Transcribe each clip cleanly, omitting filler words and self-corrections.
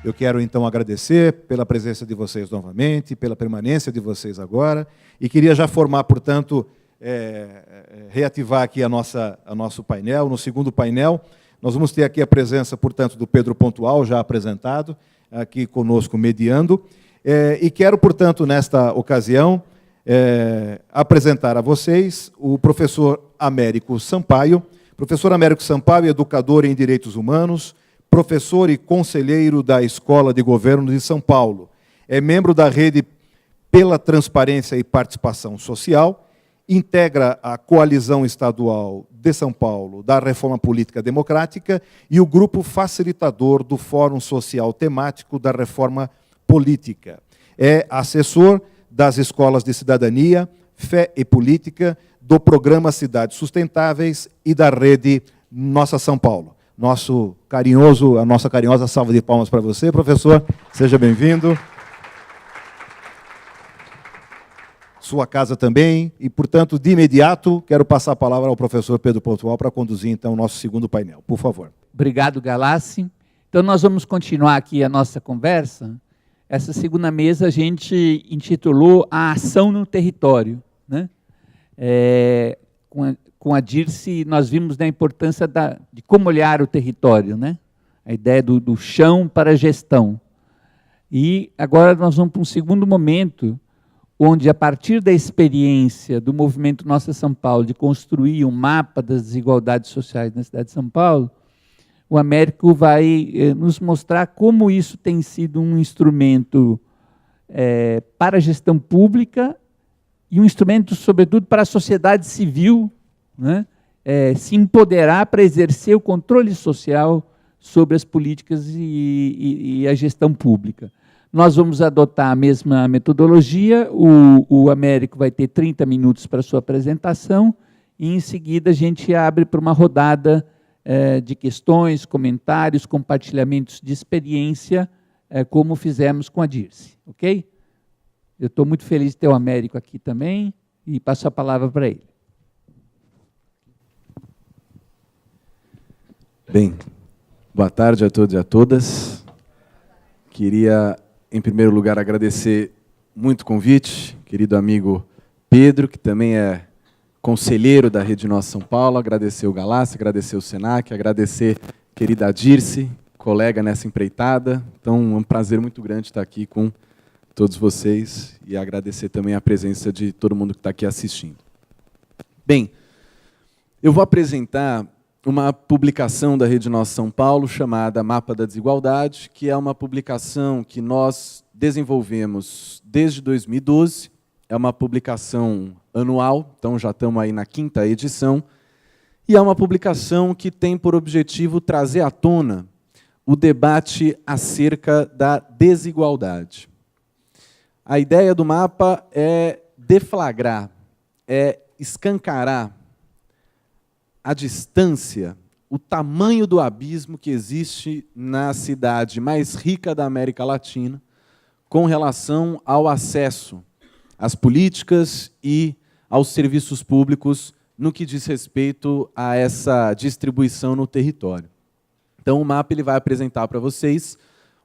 Eu quero, então, agradecer pela presença de vocês novamente, pela permanência de vocês agora, e queria já formar, portanto, reativar aqui a nosso painel. No segundo painel, nós vamos ter aqui a presença, portanto, do Pedro Pontual, já apresentado, aqui conosco, mediando, e quero, portanto, nesta ocasião, apresentar a vocês o professor Américo Sampaio. Professor Américo Sampaio é educador em Direitos Humanos, professor e conselheiro da Escola de Governo de São Paulo. É membro da Rede pela Transparência e Participação Social, integra a Coalizão Estadual de São Paulo da Reforma Política Democrática e o grupo facilitador do Fórum Social Temático da Reforma Política. É assessor das Escolas de Cidadania, Fé e Política, do Programa Cidades Sustentáveis e da Rede Nossa São Paulo. A nossa carinhosa salva de palmas para você, professor. Seja bem-vindo. Sua casa também. E, portanto, de imediato, quero passar a palavra ao professor Pedro Pontual para conduzir, então, o nosso segundo painel. Por favor. Obrigado, Galassi. Então, nós vamos continuar aqui a nossa conversa. Essa segunda mesa a gente intitulou A Ação no Território, né? Com a Dirce, nós vimos a importância de como olhar o território, né? A ideia do chão para a gestão. E agora nós vamos para um segundo momento, onde, a partir da experiência do movimento Nossa São Paulo, de construir um mapa das desigualdades sociais na cidade de São Paulo, o Américo vai nos mostrar como isso tem sido um instrumento para a gestão pública e um instrumento, sobretudo, para a sociedade civil, né? Se empoderar para exercer o controle social sobre as políticas e a gestão pública. Nós vamos adotar a mesma metodologia, o Américo vai ter 30 minutos para a sua apresentação, e em seguida a gente abre para uma rodada de questões, comentários, compartilhamentos de experiência, como fizemos com a Dirce, ok? Eu estou muito feliz de ter o Américo aqui também, e passo a palavra para ele. Bem, boa tarde a todos e a todas. Queria, em primeiro lugar, agradecer muito o convite, querido amigo Pedro, que também é conselheiro da Rede Nossa São Paulo, agradecer o Galassi, agradecer o Senac, agradecer a querida Dirce, colega nessa empreitada. Então, é um prazer muito grande estar aqui com todos vocês e agradecer também a presença de todo mundo que está aqui assistindo. Bem, eu vou apresentar uma publicação da Rede Nossa São Paulo chamada Mapa da Desigualdade, que é uma publicação que nós desenvolvemos desde 2012, é uma publicação anual, então já estamos aí na 5ª edição, e é uma publicação que tem por objetivo trazer à tona o debate acerca da desigualdade. A ideia do mapa é deflagrar, é escancarar a distância, o tamanho do abismo que existe na cidade mais rica da América Latina com relação ao acesso às políticas e aos serviços públicos no que diz respeito a essa distribuição no território. Então, o mapa ele vai apresentar para vocês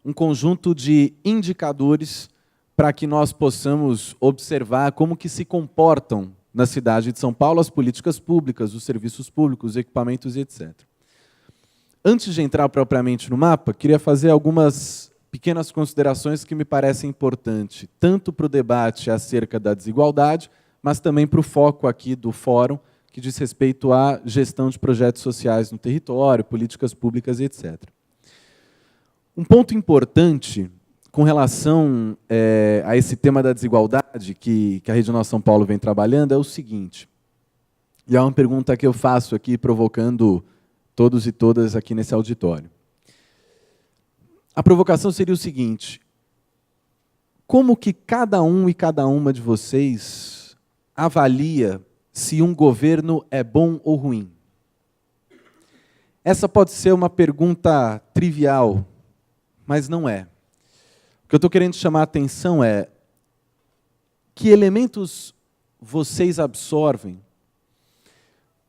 um conjunto de indicadores para que nós possamos observar como que se comportam na cidade de São Paulo as políticas públicas, os serviços públicos, os equipamentos e etc. Antes de entrar propriamente no mapa, queria fazer algumas pequenas considerações que me parecem importantes, tanto para o debate acerca da desigualdade, mas também para o foco aqui do fórum, que diz respeito à gestão de projetos sociais no território, políticas públicas e etc. Um ponto importante com relação a esse tema da desigualdade que a Rede Nossa São Paulo vem trabalhando é o seguinte, e é uma pergunta que eu faço aqui, provocando todos e todas aqui nesse auditório. A provocação seria o seguinte: como que cada um e cada uma de vocês avalia se um governo é bom ou ruim? Essa pode ser uma pergunta trivial, mas não é. O que eu estou querendo chamar a atenção é que elementos vocês absorvem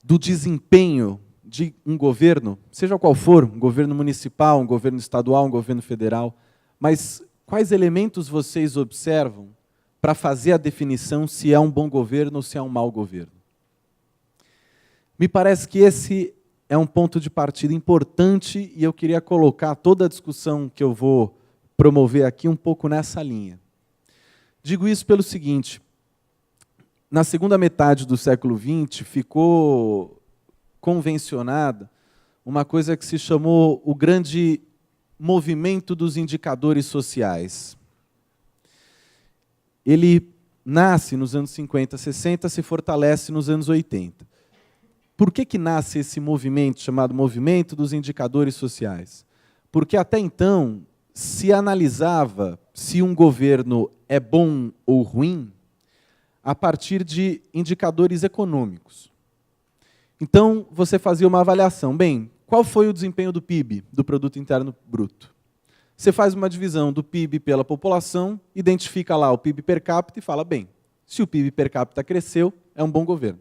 do desempenho de um governo, seja qual for, um governo municipal, um governo estadual, um governo federal, Mas quais elementos vocês observam para fazer a definição se é um bom governo ou se é um mau governo? Me parece que esse é um ponto de partida importante e eu queria colocar toda a discussão que eu vou promover aqui um pouco nessa linha. Digo isso pelo seguinte: na segunda metade do século XX ficou convencionada uma coisa que se chamou o grande movimento dos indicadores sociais. Ele nasce nos anos 50, 60, se fortalece nos anos 80. Por que nasce esse movimento chamado movimento dos indicadores sociais? Porque até então se analisava se um governo é bom ou ruim a partir de indicadores econômicos. Então, você fazia uma avaliação. Bem, qual foi o desempenho do PIB, do Produto Interno Bruto? Você faz uma divisão do PIB pela população, identifica lá o PIB per capita e fala, bem, se o PIB per capita cresceu, é um bom governo.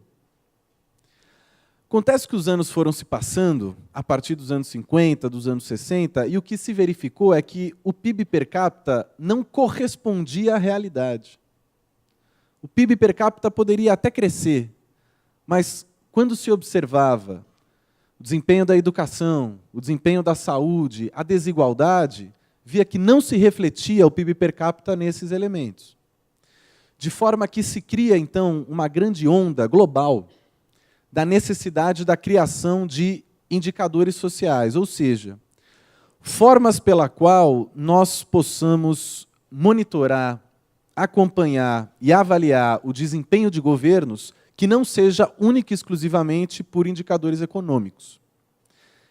Acontece que os anos foram se passando, a partir dos anos 50, dos anos 60, e o que se verificou é que o PIB per capita não correspondia à realidade. O PIB per capita poderia até crescer, mas quando se observava o desempenho da educação, o desempenho da saúde, a desigualdade, via que não se refletia o PIB per capita nesses elementos. De forma que se cria, então, uma grande onda global da necessidade da criação de indicadores sociais, ou seja, formas pela qual nós possamos monitorar, acompanhar e avaliar o desempenho de governos que não seja única e exclusivamente por indicadores econômicos.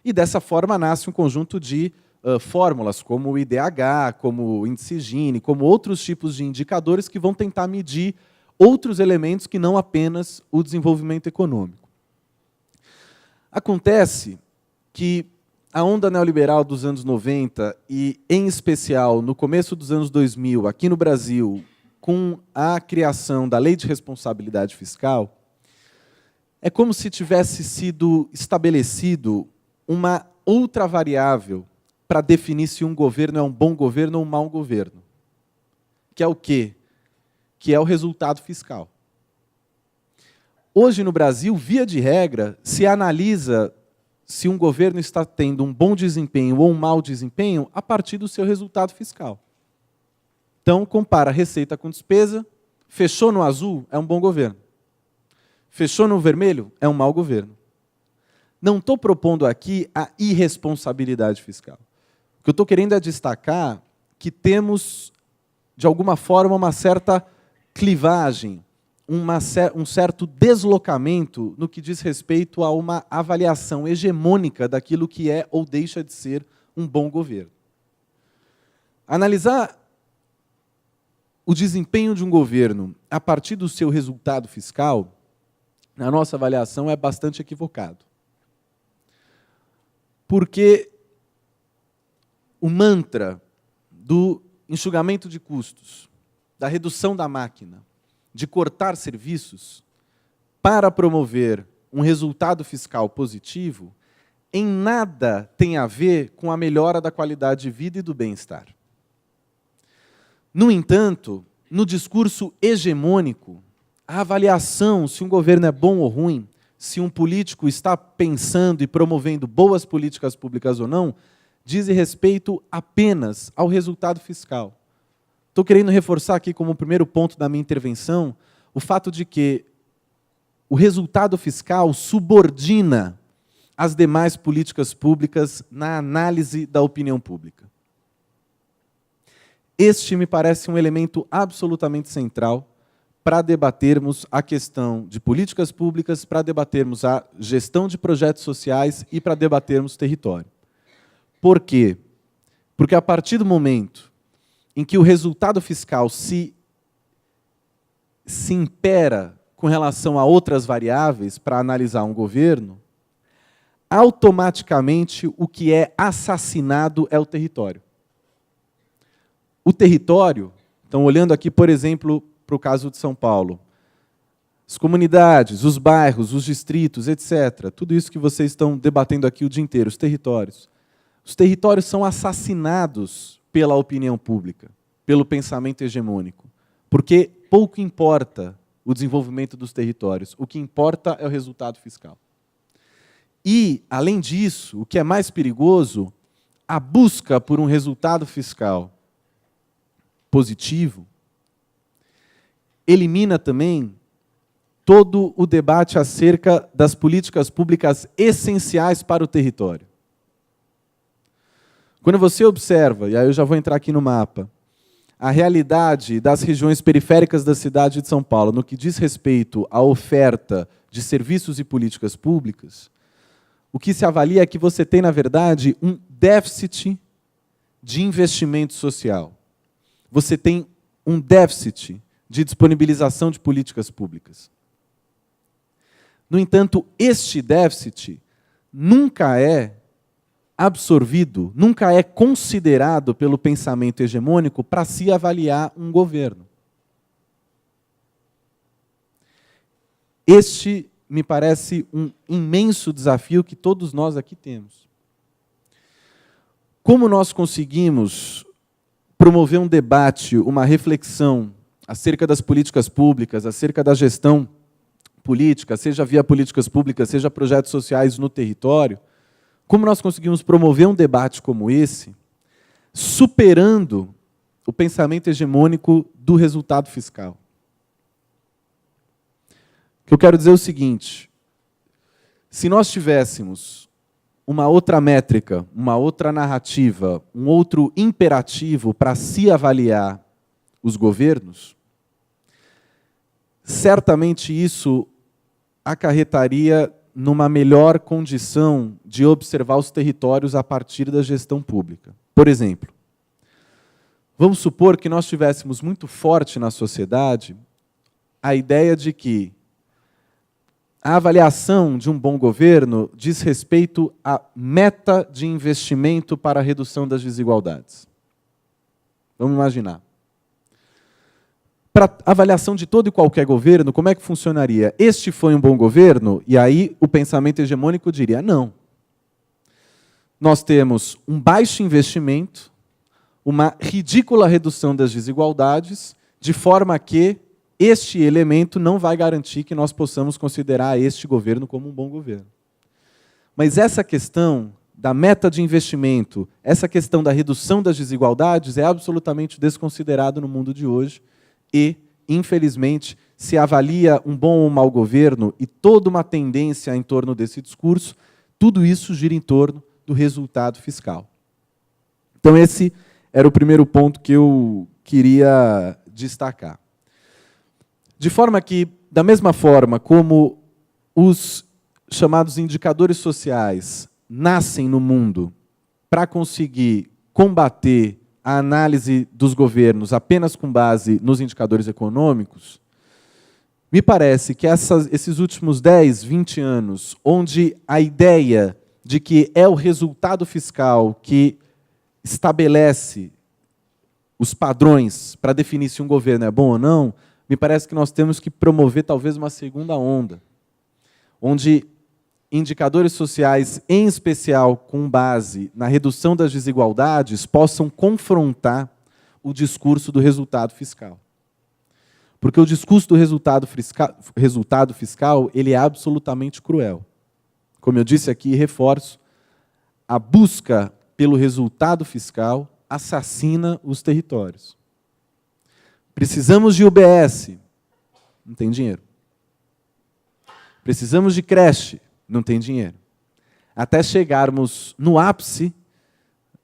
E dessa forma nasce um conjunto de fórmulas, como o IDH, como o índice Gini, como outros tipos de indicadores que vão tentar medir outros elementos que não apenas o desenvolvimento econômico. Acontece que a onda neoliberal dos anos 90 e, em especial, no começo dos anos 2000, aqui no Brasil, com a criação da Lei de Responsabilidade Fiscal, é como se tivesse sido estabelecido uma outra variável para definir se um governo é um bom governo ou um mau governo. Que é o quê? Que é o resultado fiscal. Hoje, no Brasil, via de regra, se analisa se um governo está tendo um bom desempenho ou um mau desempenho a partir do seu resultado fiscal. Então, compara receita com despesa, fechou no azul, é um bom governo. Fechou no vermelho, é um mau governo. Não estou propondo aqui a irresponsabilidade fiscal. O que eu estou querendo é destacar que temos, de alguma forma, uma certa clivagem, um certo deslocamento no que diz respeito a uma avaliação hegemônica daquilo que é ou deixa de ser um bom governo. Analisar o desempenho de um governo a partir do seu resultado fiscal, na nossa avaliação, é bastante equivocado. Porque o mantra do enxugamento de custos, da redução da máquina, de cortar serviços, para promover um resultado fiscal positivo, em nada tem a ver com a melhora da qualidade de vida e do bem-estar. No entanto, no discurso hegemônico, a avaliação se um governo é bom ou ruim, se um político está pensando e promovendo boas políticas públicas ou não, diz respeito apenas ao resultado fiscal. Estou querendo reforçar aqui como primeiro ponto da minha intervenção o fato de que o resultado fiscal subordina as demais políticas públicas na análise da opinião pública. Este me parece um elemento absolutamente central para debatermos a questão de políticas públicas, para debatermos a gestão de projetos sociais e para debatermos território. Por quê? Porque a partir do momento em que o resultado fiscal se impera com relação a outras variáveis para analisar um governo, automaticamente o que é assassinado é o território. O território, então olhando aqui, por exemplo, para o caso de São Paulo, as comunidades, os bairros, os distritos, etc., tudo isso que vocês estão debatendo aqui o dia inteiro, os territórios. Os territórios são assassinados pela opinião pública, pelo pensamento hegemônico, porque pouco importa o desenvolvimento dos territórios, o que importa é o resultado fiscal. E, além disso, o que é mais perigoso, a busca por um resultado fiscal positivo elimina também todo o debate acerca das políticas públicas essenciais para o território. Quando você observa, e aí eu já vou entrar aqui no mapa, a realidade das regiões periféricas da cidade de São Paulo, no que diz respeito à oferta de serviços e políticas públicas, o que se avalia é que você tem, na verdade, um déficit de investimento social. Você tem um déficit de disponibilização de políticas públicas. No entanto, este déficit nunca é absorvido, nunca é considerado pelo pensamento hegemônico para se avaliar um governo. Este me parece um imenso desafio que todos nós aqui temos. Como nós conseguimos promover um debate, uma reflexão acerca das políticas públicas, acerca da gestão política, seja via políticas públicas, seja projetos sociais no território, como nós conseguimos promover um debate como esse, superando o pensamento hegemônico do resultado fiscal? O que eu quero dizer é o seguinte: se nós tivéssemos uma outra métrica, uma outra narrativa, um outro imperativo para se avaliar os governos, certamente isso acarretaria numa melhor condição de observar os territórios a partir da gestão pública. Por exemplo, vamos supor que nós tivéssemos muito forte na sociedade a ideia de que a avaliação de um bom governo diz respeito à meta de investimento para a redução das desigualdades. Vamos imaginar. Para a avaliação de todo e qualquer governo, como é que funcionaria? Este foi um bom governo? E aí o pensamento hegemônico diria, não. Nós temos um baixo investimento, uma ridícula redução das desigualdades, de forma que este elemento não vai garantir que nós possamos considerar este governo como um bom governo. Mas essa questão da meta de investimento, essa questão da redução das desigualdades é absolutamente desconsiderado no mundo de hoje e, infelizmente, se avalia um bom ou um mau governo e toda uma tendência em torno desse discurso, tudo isso gira em torno do resultado fiscal. Então, esse era o primeiro ponto que eu queria destacar. De forma que, da mesma forma como os chamados indicadores sociais nascem no mundo para conseguir combater a análise dos governos apenas com base nos indicadores econômicos, me parece que esses últimos 10, 20 anos, onde a ideia de que é o resultado fiscal que estabelece os padrões para definir se um governo é bom ou não, me parece que nós temos que promover talvez uma segunda onda, onde indicadores sociais, em especial com base na redução das desigualdades, possam confrontar o discurso do resultado fiscal. Porque o discurso do resultado fiscal ele é absolutamente cruel. Como eu disse aqui e reforço, a busca pelo resultado fiscal assassina os territórios. Precisamos de UBS, não tem dinheiro. Precisamos de creche, não tem dinheiro. Até chegarmos no ápice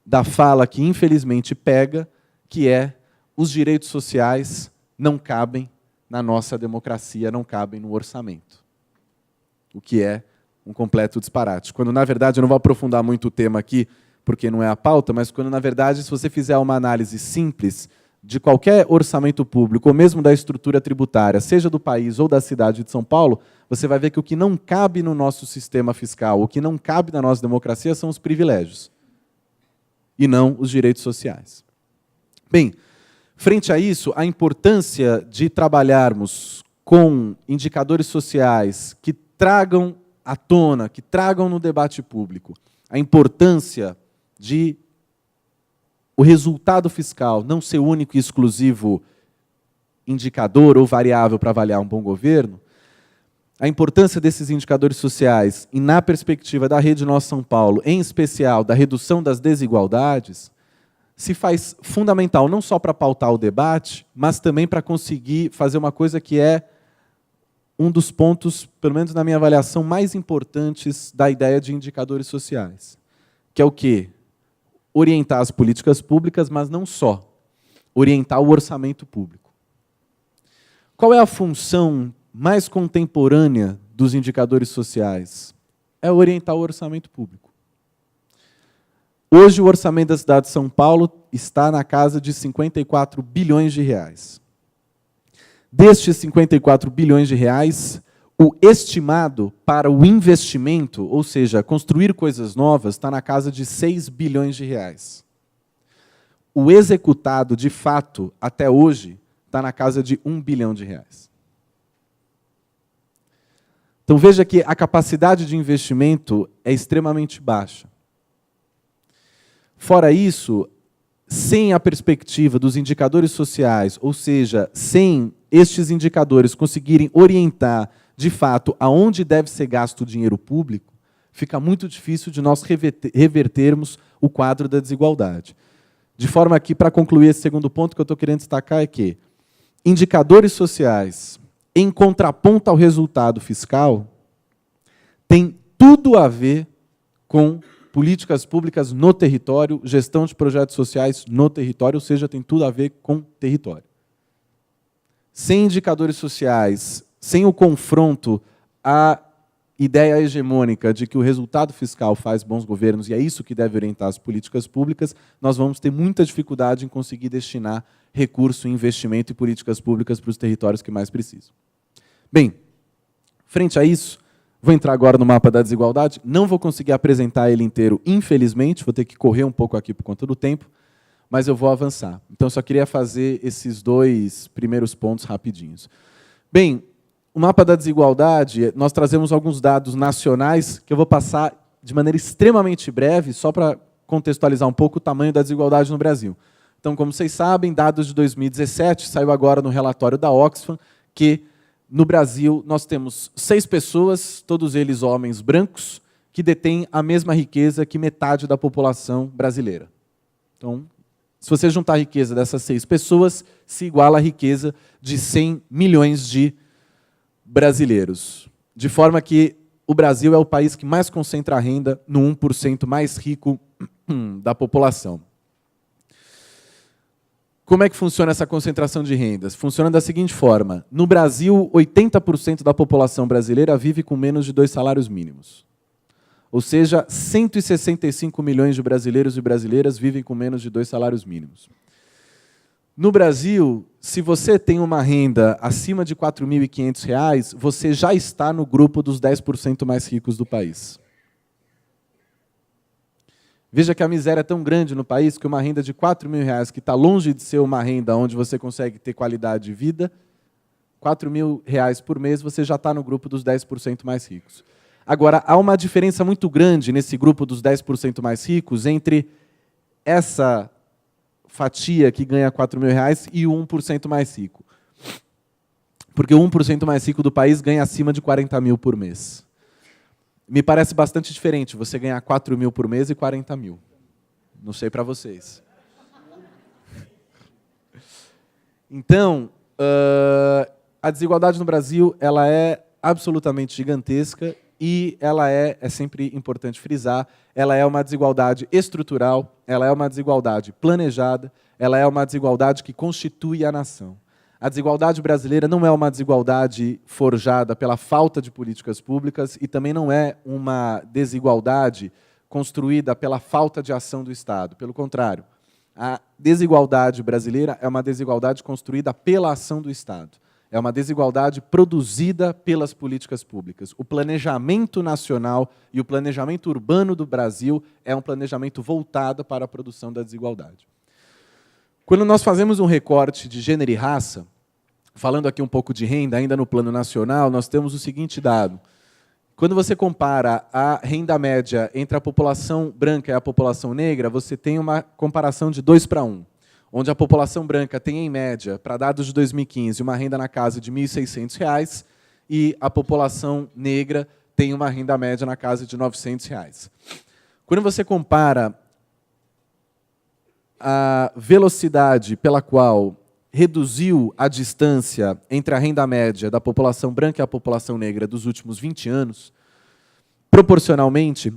da fala que infelizmente pega, que é os direitos sociais não cabem na nossa democracia, não cabem no orçamento. O que é um completo disparate. Quando, na verdade, eu não vou aprofundar muito o tema aqui, porque não é a pauta, mas quando, na verdade, se você fizer uma análise simples de qualquer orçamento público, ou mesmo da estrutura tributária, seja do país ou da cidade de São Paulo, você vai ver que o que não cabe no nosso sistema fiscal, o que não cabe na nossa democracia são os privilégios, e não os direitos sociais. Bem, frente a isso, a importância de trabalharmos com indicadores sociais que tragam à tona, que tragam no debate público, a importância de o resultado fiscal não ser o único e exclusivo indicador ou variável para avaliar um bom governo, a importância desses indicadores sociais e, na perspectiva da Rede Nossa São Paulo, em especial da redução das desigualdades, se faz fundamental não só para pautar o debate, mas também para conseguir fazer uma coisa que é um dos pontos, pelo menos na minha avaliação, mais importantes da ideia de indicadores sociais, que é o quê? Orientar as políticas públicas, mas não só. Orientar o orçamento público. Qual é a função mais contemporânea dos indicadores sociais? É orientar o orçamento público. Hoje, o orçamento da cidade de São Paulo está na casa de 54 bilhões de reais. Destes 54 bilhões de reais, o estimado para o investimento, ou seja, construir coisas novas, está na casa de 6 bilhões de reais. O executado, de fato, até hoje, está na casa de 1 bilhão de reais. Então, veja que a capacidade de investimento é extremamente baixa. Fora isso, sem a perspectiva dos indicadores sociais, ou seja, sem estes indicadores conseguirem orientar, de fato, aonde deve ser gasto o dinheiro público, fica muito difícil de nós revertermos o quadro da desigualdade. De forma que, para concluir esse segundo ponto que eu estou querendo destacar é que indicadores sociais, em contraponto ao resultado fiscal, tem tudo a ver com políticas públicas no território, gestão de projetos sociais no território, ou seja, tem tudo a ver com território. Sem indicadores sociais, sem o confronto à ideia hegemônica de que o resultado fiscal faz bons governos e é isso que deve orientar as políticas públicas, nós vamos ter muita dificuldade em conseguir destinar recurso, investimento e políticas públicas para os territórios que mais precisam. Bem, frente a isso, vou entrar agora no mapa da desigualdade. Não vou conseguir apresentar ele inteiro, infelizmente, vou ter que correr um pouco aqui por conta do tempo, mas eu vou avançar. Então, só queria fazer esses dois primeiros pontos rapidinhos. Bem, o mapa da desigualdade, nós trazemos alguns dados nacionais que eu vou passar de maneira extremamente breve, só para contextualizar um pouco o tamanho da desigualdade no Brasil. Então, como vocês sabem, dados de 2017, saiu agora no relatório da Oxfam, que no Brasil nós temos 6 pessoas, todos eles homens brancos, que detêm a mesma riqueza que metade da população brasileira. Então, se você juntar a riqueza dessas 6 pessoas, se iguala à riqueza de 100 milhões de brasileiros. De forma que o Brasil é o país que mais concentra a renda no 1% mais rico da população. Como é que funciona essa concentração de rendas? Funciona da seguinte forma. No Brasil, 80% da população brasileira vive com menos de 2 salários mínimos. Ou seja, 165 milhões de brasileiros e brasileiras vivem com menos de 2 salários mínimos. No Brasil, se você tem uma renda acima de R$ 4.500, você já está no grupo dos 10% mais ricos do país. Veja que a miséria é tão grande no país que uma renda de R$ 4.000, que está longe de ser uma renda onde você consegue ter qualidade de vida, R$ 4.000 por mês, você já está no grupo dos 10% mais ricos. Agora, há uma diferença muito grande nesse grupo dos 10% mais ricos entre essa fatia que ganha R$ 4.000 e o 1% mais rico. Porque o 1% mais rico do país ganha acima de 40 mil por mês. Me parece bastante diferente você ganhar 4 mil por mês e 40 mil. Não sei para vocês. Então, a desigualdade no Brasil ela é absolutamente gigantesca e ela é sempre importante frisar, ela é uma desigualdade estrutural, ela é uma desigualdade planejada, ela é uma desigualdade que constitui a nação. A desigualdade brasileira não é uma desigualdade forjada pela falta de políticas públicas e também não é uma desigualdade construída pela falta de ação do Estado. Pelo contrário, a desigualdade brasileira é uma desigualdade construída pela ação do Estado. É uma desigualdade produzida pelas políticas públicas. O planejamento nacional e o planejamento urbano do Brasil é um planejamento voltado para a produção da desigualdade. Quando nós fazemos um recorte de gênero e raça, falando aqui um pouco de renda, ainda no plano nacional, nós temos o seguinte dado, Quando você compara a renda média entre a população branca e a população negra, você tem uma comparação de 2:1, onde a população branca tem, em média, para dados de 2015, uma renda na casa de R$ 1.600, e a população negra tem uma renda média na casa de R$ 900. Quando você compara a velocidade pela qual reduziu a distância entre a renda média da população branca e a população negra dos últimos 20 anos, proporcionalmente,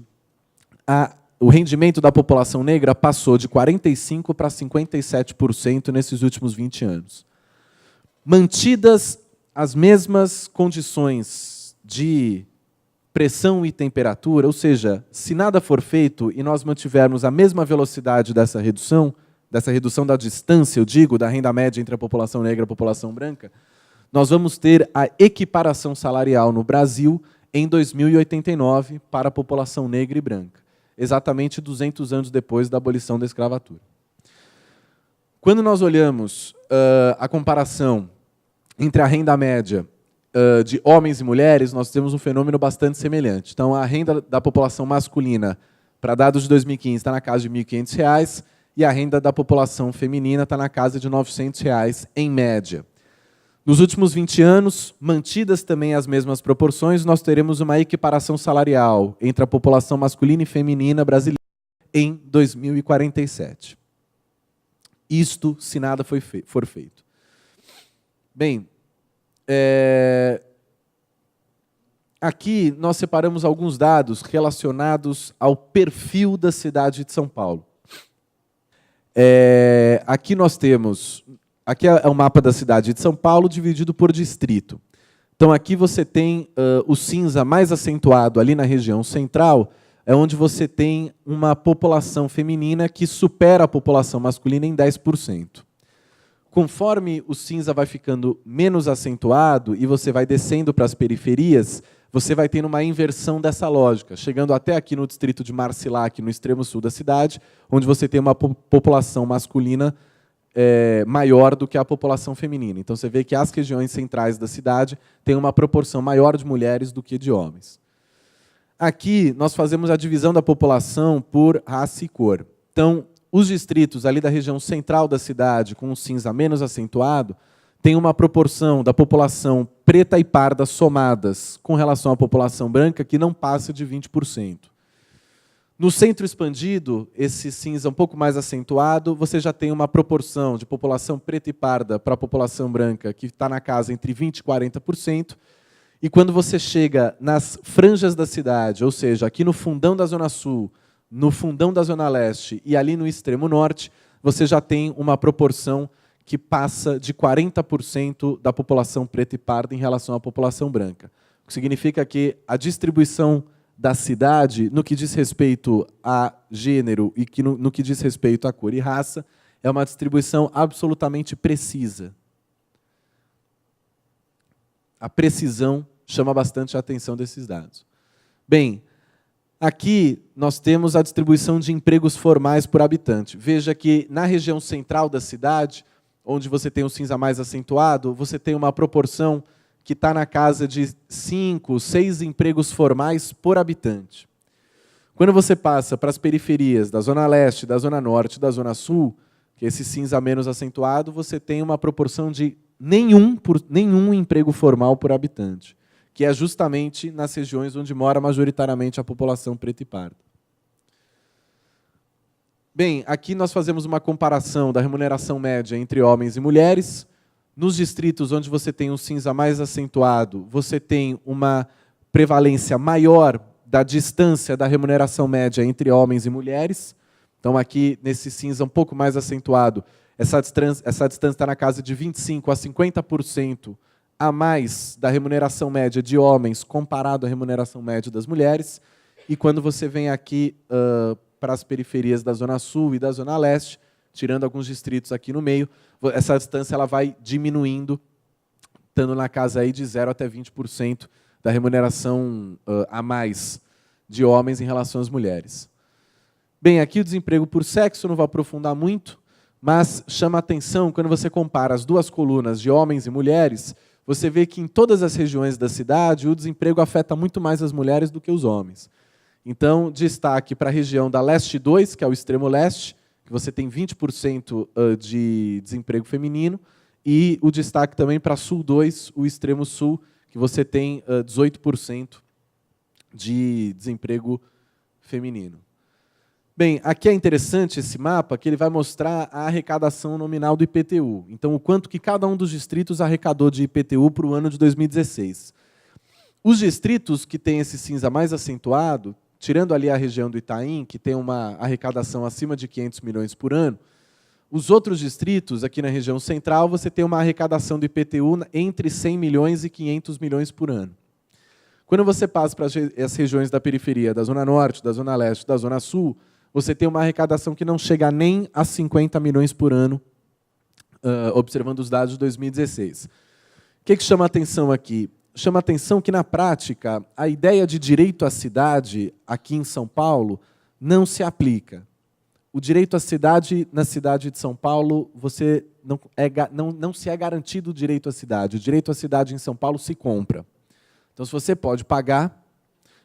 o rendimento da população negra passou de 45% para 57% nesses últimos 20 anos. Mantidas as mesmas condições de pressão e temperatura, ou seja, se nada for feito e nós mantivermos a mesma velocidade dessa redução da distância, eu digo, da renda média entre a população negra e a população branca, nós vamos ter a equiparação salarial no Brasil em 2089 para a população negra e branca, exatamente 200 anos depois da abolição da escravatura. Quando nós olhamos a comparação entre a renda média de homens e mulheres, nós temos um fenômeno bastante semelhante. Então, a renda da população masculina, para dados de 2015, está na casa de R$ 1.500, e a renda da população feminina está na casa de R$ 900, em média. Nos últimos 20 anos, mantidas também as mesmas proporções, nós teremos uma equiparação salarial entre a população masculina e feminina brasileira em 2047. Isto, se nada for feito. Bem, aqui nós separamos alguns dados relacionados ao perfil da cidade de São Paulo. Aqui nós temos... Aqui é o mapa da cidade de São Paulo, dividido por distrito. Então, aqui você tem o cinza mais acentuado, ali na região central, é onde você tem uma população feminina que supera a população masculina em 10%. Conforme o cinza vai ficando menos acentuado e você vai descendo para as periferias, você vai tendo uma inversão dessa lógica, chegando até aqui no distrito de Marcilac, no extremo sul da cidade, onde você tem uma população masculina maior do que a população feminina. Então, você vê que as regiões centrais da cidade têm uma proporção maior de mulheres do que de homens. Aqui, nós fazemos a divisão da população por raça e cor. Então, os distritos ali da região central da cidade, com o cinza menos acentuado, têm uma proporção da população preta e parda somadas com relação à população branca que não passa de 20%. No centro expandido, esse cinza um pouco mais acentuado, você já tem uma proporção de população preta e parda para a população branca que está na casa entre 20% e 40%. E quando você chega nas franjas da cidade, ou seja, aqui no fundão da Zona Sul, no fundão da Zona Leste e ali no extremo norte, você já tem uma proporção que passa de 40% da população preta e parda em relação à população branca. O que significa que a distribuição da cidade, no que diz respeito a gênero e no que diz respeito a cor e raça, é uma distribuição absolutamente precisa. A precisão chama bastante a atenção desses dados. Bem, aqui nós temos a distribuição de empregos formais por habitante. Veja que na região central da cidade, onde você tem o cinza mais acentuado, você tem uma proporção que está na casa de 5, 6 empregos formais por habitante. Quando você passa para as periferias da Zona Leste, da Zona Norte e da Zona Sul, que é esse cinza menos acentuado, você tem uma proporção de nenhum emprego formal por habitante, que é justamente nas regiões onde mora majoritariamente a população preta e parda. Bem, aqui nós fazemos uma comparação da remuneração média entre homens e mulheres. Nos distritos onde você tem um cinza mais acentuado, você tem uma prevalência maior da distância da remuneração média entre homens e mulheres. Então, aqui, nesse cinza um pouco mais acentuado, essa distância está na casa de 25% a 50% a mais da remuneração média de homens comparado à remuneração média das mulheres. E quando você vem aqui para as periferias da Zona Sul e da Zona Leste, tirando alguns distritos aqui no meio, essa distância ela vai diminuindo, estando na casa aí de 0% até 20% da remuneração a mais de homens em relação às mulheres. Bem, aqui o desemprego por sexo, não vou aprofundar muito, mas chama a atenção, quando você compara as duas colunas de homens e mulheres, você vê que em todas as regiões da cidade o desemprego afeta muito mais as mulheres do que os homens. Então, destaque para a região da Leste 2, que é o extremo leste, que você tem 20% de desemprego feminino, e o destaque também para Sul 2, o extremo sul, que você tem 18% de desemprego feminino. Bem, aqui é interessante esse mapa, que ele vai mostrar a arrecadação nominal do IPTU. Então, o quanto que cada um dos distritos arrecadou de IPTU para o ano de 2016. Os distritos que têm esse cinza mais acentuado, tirando ali a região do Itaim, que tem uma arrecadação acima de 500 milhões por ano, os outros distritos, aqui na região central, você tem uma arrecadação do IPTU entre 100 milhões e 500 milhões por ano. Quando você passa para as regiões da periferia, da Zona Norte, da Zona Leste, da Zona Sul, você tem uma arrecadação que não chega nem a 50 milhões por ano, observando os dados de 2016. O que chama a atenção aqui? Chama a atenção que, na prática, a ideia de direito à cidade, aqui em São Paulo, não se aplica. O direito à cidade, na cidade de São Paulo, não se é garantido o direito à cidade. O direito à cidade em São Paulo se compra. Então, se você pode pagar,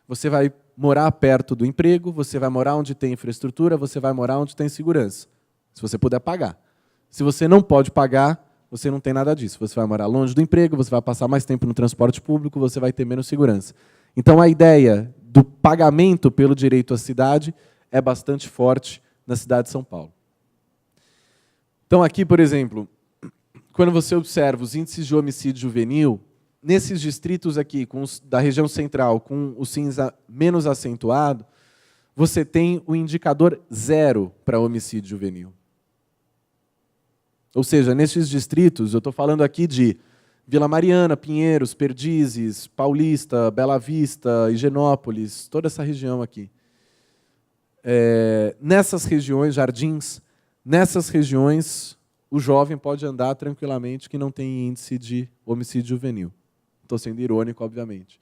você vai morar perto do emprego, você vai morar onde tem infraestrutura, você vai morar onde tem segurança, se você puder pagar. Se você não pode pagar, você não tem nada disso. Você vai morar longe do emprego, você vai passar mais tempo no transporte público, você vai ter menos segurança. Então, a ideia do pagamento pelo direito à cidade é bastante forte na cidade de São Paulo. Então, aqui, por exemplo, quando você observa os índices de homicídio juvenil, nesses distritos aqui, da região central, com o cinza menos acentuado, você tem o indicador 0 para homicídio juvenil. Ou seja, nesses distritos, eu estou falando aqui de Vila Mariana, Pinheiros, Perdizes, Paulista, Bela Vista, Higienópolis, toda essa região aqui. Nessas regiões, Jardins, nessas regiões, o jovem pode andar tranquilamente que não tem índice de homicídio juvenil. Estou sendo irônico, obviamente.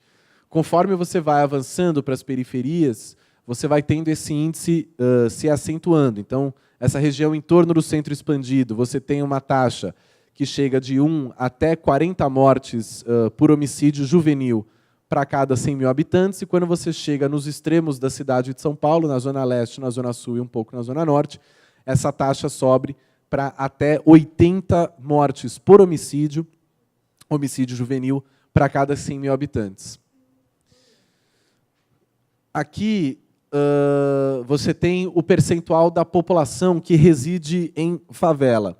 Conforme você vai avançando para as periferias, você vai tendo esse índice se acentuando. Então, essa região em torno do centro expandido, você tem uma taxa que chega de 1 até 40 mortes por homicídio juvenil para cada 100 mil habitantes, e quando você chega nos extremos da cidade de São Paulo, na Zona Leste, na Zona Sul e um pouco na Zona Norte, essa taxa sobe para até 80 mortes por homicídio juvenil, para cada 100 mil habitantes. Aqui, você tem o percentual da população que reside em favela.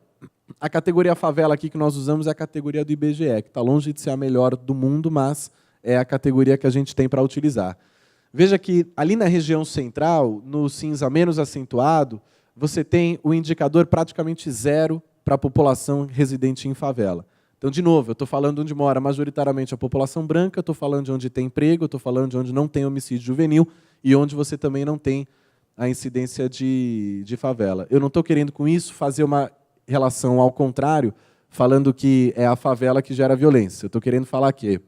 A categoria favela aqui que nós usamos é a categoria do IBGE, que está longe de ser a melhor do mundo, mas é a categoria que a gente tem para utilizar. Veja que, ali na região central, no cinza menos acentuado, você tem o indicador praticamente 0 para a população residente em favela. Então, de novo, eu estou falando onde mora majoritariamente a população branca, estou falando de onde tem emprego, estou falando de onde não tem homicídio juvenil e onde você também não tem a incidência de favela. Eu não estou querendo, com isso, fazer uma relação ao contrário, falando que é a favela que gera violência. Eu estou querendo falar que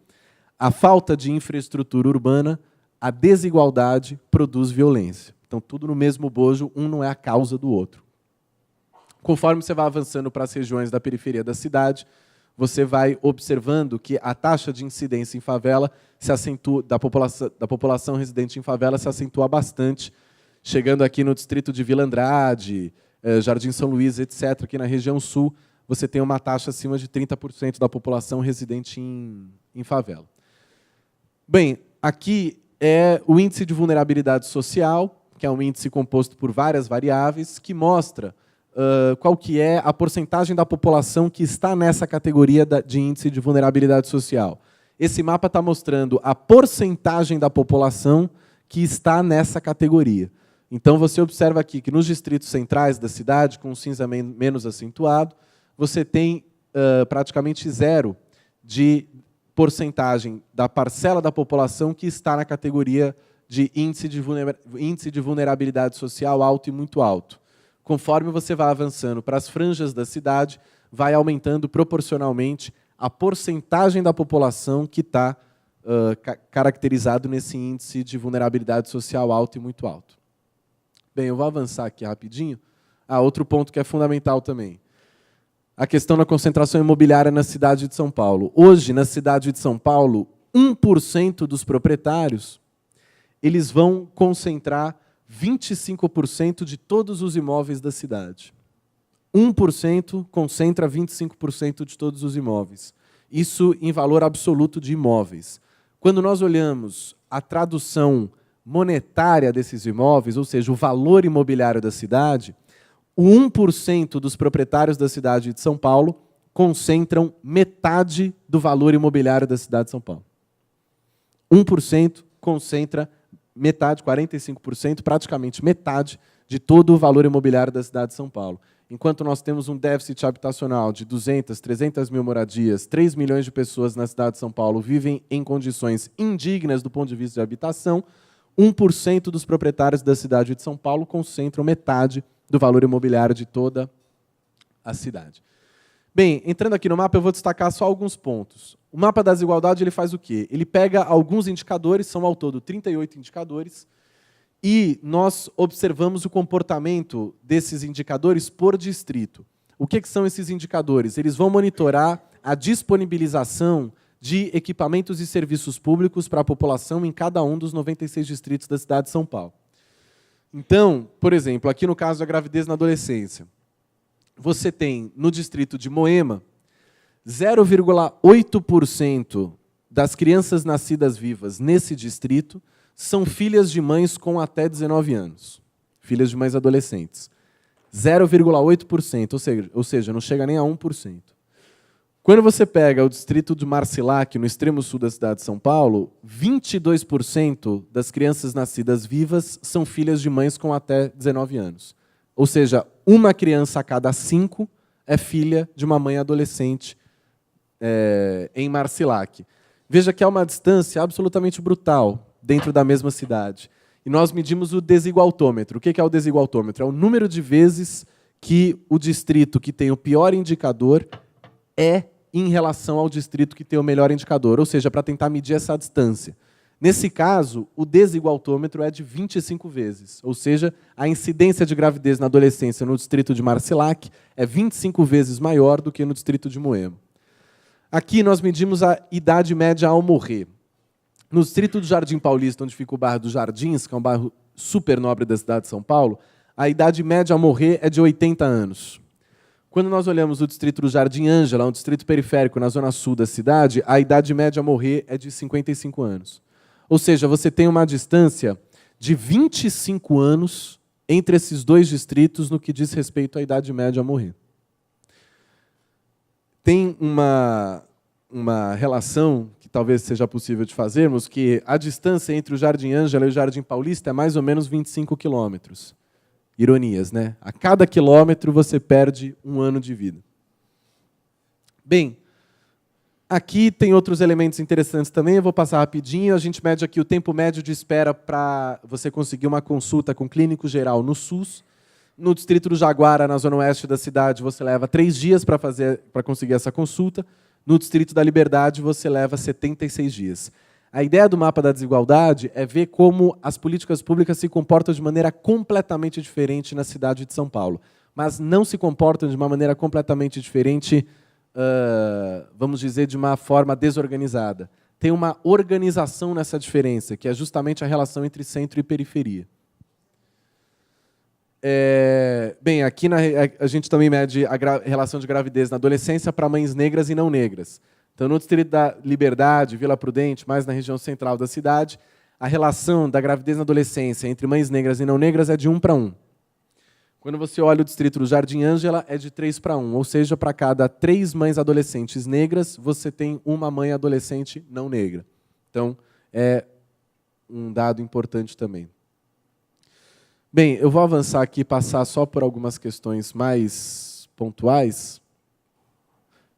a falta de infraestrutura urbana, a desigualdade produz violência. Então, tudo no mesmo bojo, um não é a causa do outro. Conforme você vai avançando para as regiões da periferia da cidade, você vai observando que a taxa de incidência em favela se acentua, da população residente em favela se acentua bastante, chegando aqui no distrito de Vila Andrade, Jardim São Luís, etc. Aqui na região sul, você tem uma taxa acima de 30% da população residente em favela. Bem, aqui é o índice de vulnerabilidade social, que é um índice composto por várias variáveis, que mostra qual que é a porcentagem da população que está nessa categoria de índice de vulnerabilidade social. Esse mapa está mostrando a porcentagem da população que está nessa categoria. Então, você observa aqui que nos distritos centrais da cidade, com o cinza menos acentuado, você tem praticamente 0 de porcentagem da parcela da população que está na categoria de índice de vulnerabilidade social alto e muito alto. Conforme você vai avançando para as franjas da cidade, vai aumentando proporcionalmente a porcentagem da população que está caracterizado nesse índice de vulnerabilidade social alto e muito alto. Bem, eu vou avançar aqui rapidinho. Outro ponto que é fundamental também. a questão da concentração imobiliária na cidade de São Paulo. Hoje, na cidade de São Paulo, 1% dos proprietários eles vão concentrar 25% de todos os imóveis da cidade. 1% concentra 25% de todos os imóveis. Isso em valor absoluto de imóveis. Quando nós olhamos a tradução monetária desses imóveis, ou seja, o valor imobiliário da cidade, o 1% dos proprietários da cidade de São Paulo concentram metade do valor imobiliário da cidade de São Paulo. 1% concentra metade, 45%, praticamente metade de todo o valor imobiliário da cidade de São Paulo. Enquanto nós temos um déficit habitacional de 200, 300 mil moradias, 3 milhões de pessoas na cidade de São Paulo vivem em condições indignas do ponto de vista de habitação, 1% dos proprietários da cidade de São Paulo concentram metade do valor imobiliário de toda a cidade. Bem, entrando aqui no mapa, eu vou destacar só alguns pontos. O mapa da desigualdade ele faz o quê? Ele pega alguns indicadores, são ao todo 38 indicadores, e nós observamos o comportamento desses indicadores por distrito. O que são esses indicadores? Eles vão monitorar a disponibilização de equipamentos e serviços públicos para a população em cada um dos 96 distritos da cidade de São Paulo. Então, por exemplo, aqui no caso da gravidez na adolescência, você tem, no distrito de Moema, 0,8% das crianças nascidas vivas nesse distrito são filhas de mães com até 19 anos. Filhas de mães adolescentes. 0,8%, ou seja, não chega nem a 1%. Quando você pega o distrito de Marcilac, no extremo sul da cidade de São Paulo, 22% das crianças nascidas vivas são filhas de mães com até 19 anos. Ou seja, uma criança a cada 5 é filha de uma mãe adolescente em Marcilac. Veja que há uma distância absolutamente brutal dentro da mesma cidade. E nós medimos o desigualtômetro. O que é o desigualtômetro? É o número de vezes que o distrito que tem o pior indicador é em relação ao distrito que tem o melhor indicador, ou seja, para tentar medir essa distância. Nesse caso, o desigualtômetro é de 25 vezes, ou seja, a incidência de gravidez na adolescência no distrito de Marcilac é 25 vezes maior do que no distrito de Moema. Aqui nós medimos a idade média ao morrer. No distrito do Jardim Paulista, onde fica o bairro dos Jardins, que é um bairro super nobre da cidade de São Paulo, a idade média ao morrer é de 80 anos. Quando nós olhamos o distrito do Jardim Ângela, um distrito periférico na zona sul da cidade, a idade média a morrer é de 55 anos. Ou seja, você tem uma distância de 25 anos entre esses dois distritos no que diz respeito à idade média a morrer. Tem uma relação que talvez seja possível de fazermos, que a distância entre o Jardim Ângela e o Jardim Paulista é mais ou menos 25 quilômetros. Ironias, né? A cada quilômetro você perde um ano de vida. Bem, aqui tem outros elementos interessantes também, eu vou passar rapidinho. A gente mede aqui o tempo médio de espera para você conseguir uma consulta com clínico geral no SUS. No distrito do Jaguara, na zona oeste da cidade, você leva 3 dias para conseguir essa consulta. No distrito da Liberdade, você leva 76 dias. A ideia do mapa da desigualdade é ver como as políticas públicas se comportam de maneira completamente diferente na cidade de São Paulo. Mas não se comportam de uma maneira completamente diferente, vamos dizer, de uma forma desorganizada. Tem uma organização nessa diferença, que é justamente a relação entre centro e periferia. Bem, aqui a gente também mede a relação de gravidez na adolescência para mães negras e não negras. Então, no distrito da Liberdade, Vila Prudente, mais na região central da cidade, a relação da gravidez na adolescência entre mães negras e não negras é de 1:1. Quando você olha o distrito do Jardim Ângela, é de 3:1, ou seja, para cada 3 mães adolescentes negras, você tem uma mãe adolescente não negra. Então, é um dado importante também. Bem, eu vou avançar aqui e passar só por algumas questões mais pontuais.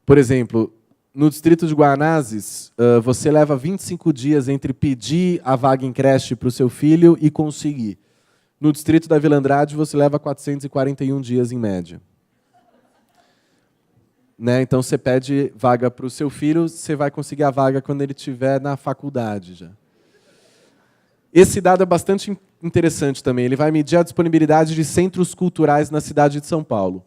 Por exemplo, no distrito de Guanazes, você leva 25 dias entre pedir a vaga em creche para o seu filho e conseguir. No distrito da Vila Andrade, você leva 441 dias em média. Né? Então, você pede vaga para o seu filho, você vai conseguir a vaga quando ele estiver na faculdade já. Esse dado é bastante interessante também. Ele vai medir a disponibilidade de centros culturais na cidade de São Paulo.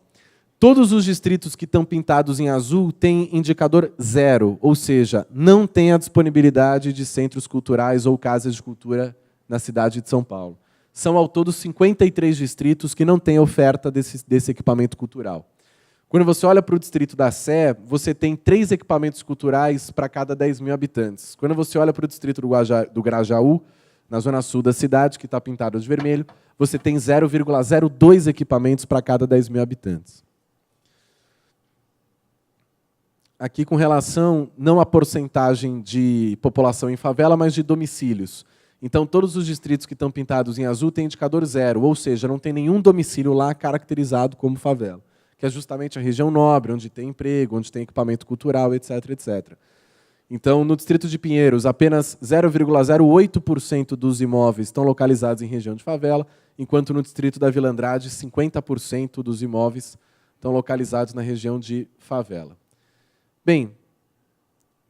Todos os distritos que estão pintados em azul têm indicador 0, ou seja, não tem a disponibilidade de centros culturais ou casas de cultura na cidade de São Paulo. São, ao todo, 53 distritos que não têm oferta desse equipamento cultural. Quando você olha para o distrito da Sé, você tem 3 equipamentos culturais para cada 10 mil habitantes. Quando você olha para o distrito do Grajaú, na zona sul da cidade, que está pintado de vermelho, você tem 0,02 equipamentos para cada 10 mil habitantes. Aqui com relação, não à porcentagem de população em favela, mas de domicílios. Então, todos os distritos que estão pintados em azul têm indicador 0, ou seja, não tem nenhum domicílio lá caracterizado como favela, que é justamente a região nobre, onde tem emprego, onde tem equipamento cultural, etc., etc. Então, no distrito de Pinheiros, apenas 0,08% dos imóveis estão localizados em região de favela, enquanto no distrito da Vila Andrade, 50% dos imóveis estão localizados na região de favela. Bem,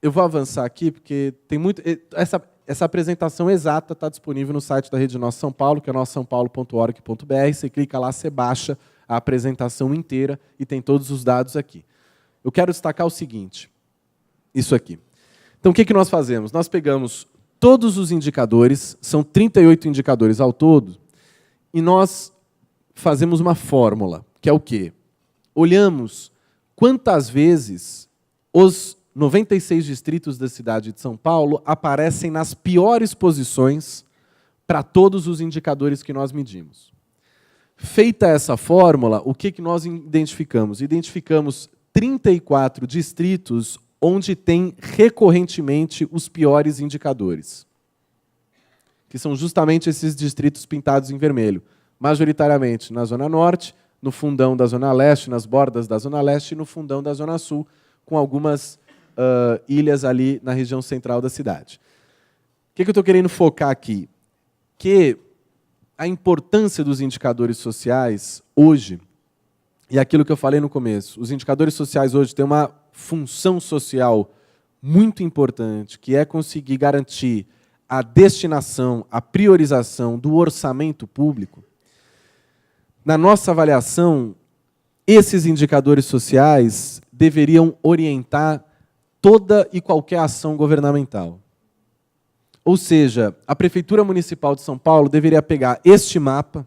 eu vou avançar aqui, porque tem muito... Essa apresentação exata está disponível no site da Rede Nossa São Paulo, que é nossaopaulo.org.br. Você clica lá, você baixa a apresentação inteira e tem todos os dados aqui. Eu quero destacar o seguinte, isso aqui. Então, o que nós fazemos? Nós pegamos todos os indicadores, são 38 indicadores ao todo, e nós fazemos uma fórmula, que é o quê? Olhamos quantas vezes os 96 distritos da cidade de São Paulo aparecem nas piores posições para todos os indicadores que nós medimos. Feita essa fórmula, o que nós identificamos? Identificamos 34 distritos onde tem recorrentemente os piores indicadores, que são justamente esses distritos pintados em vermelho, majoritariamente na Zona Norte, no fundão da Zona Leste, nas bordas da Zona Leste e no fundão da Zona Sul, com algumas ilhas ali na região central da cidade. O que eu estou querendo focar aqui? Que a importância dos indicadores sociais hoje, e aquilo que eu falei no começo, os indicadores sociais hoje têm uma função social muito importante, que é conseguir garantir a destinação, a priorização do orçamento público. Na nossa avaliação, esses indicadores sociais deveriam orientar toda e qualquer ação governamental. Ou seja, a Prefeitura Municipal de São Paulo deveria pegar este mapa,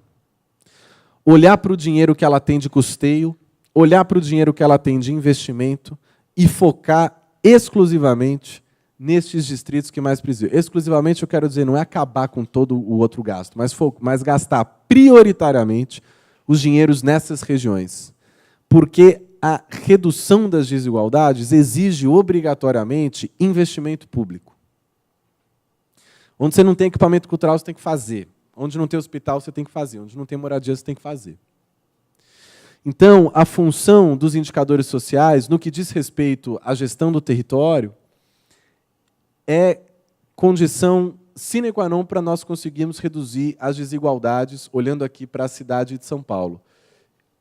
olhar para o dinheiro que ela tem de custeio, olhar para o dinheiro que ela tem de investimento e focar exclusivamente nestes distritos que mais precisam. Exclusivamente, eu quero dizer, não é acabar com todo o outro gasto, mas gastar prioritariamente os dinheiros nessas regiões. Porque a redução das desigualdades exige obrigatoriamente investimento público. Onde você não tem equipamento cultural, você tem que fazer. Onde não tem hospital, você tem que fazer. Onde não tem moradia, você tem que fazer. Então, a função dos indicadores sociais, no que diz respeito à gestão do território, é condição sine qua non para nós conseguirmos reduzir as desigualdades, olhando aqui para a cidade de São Paulo.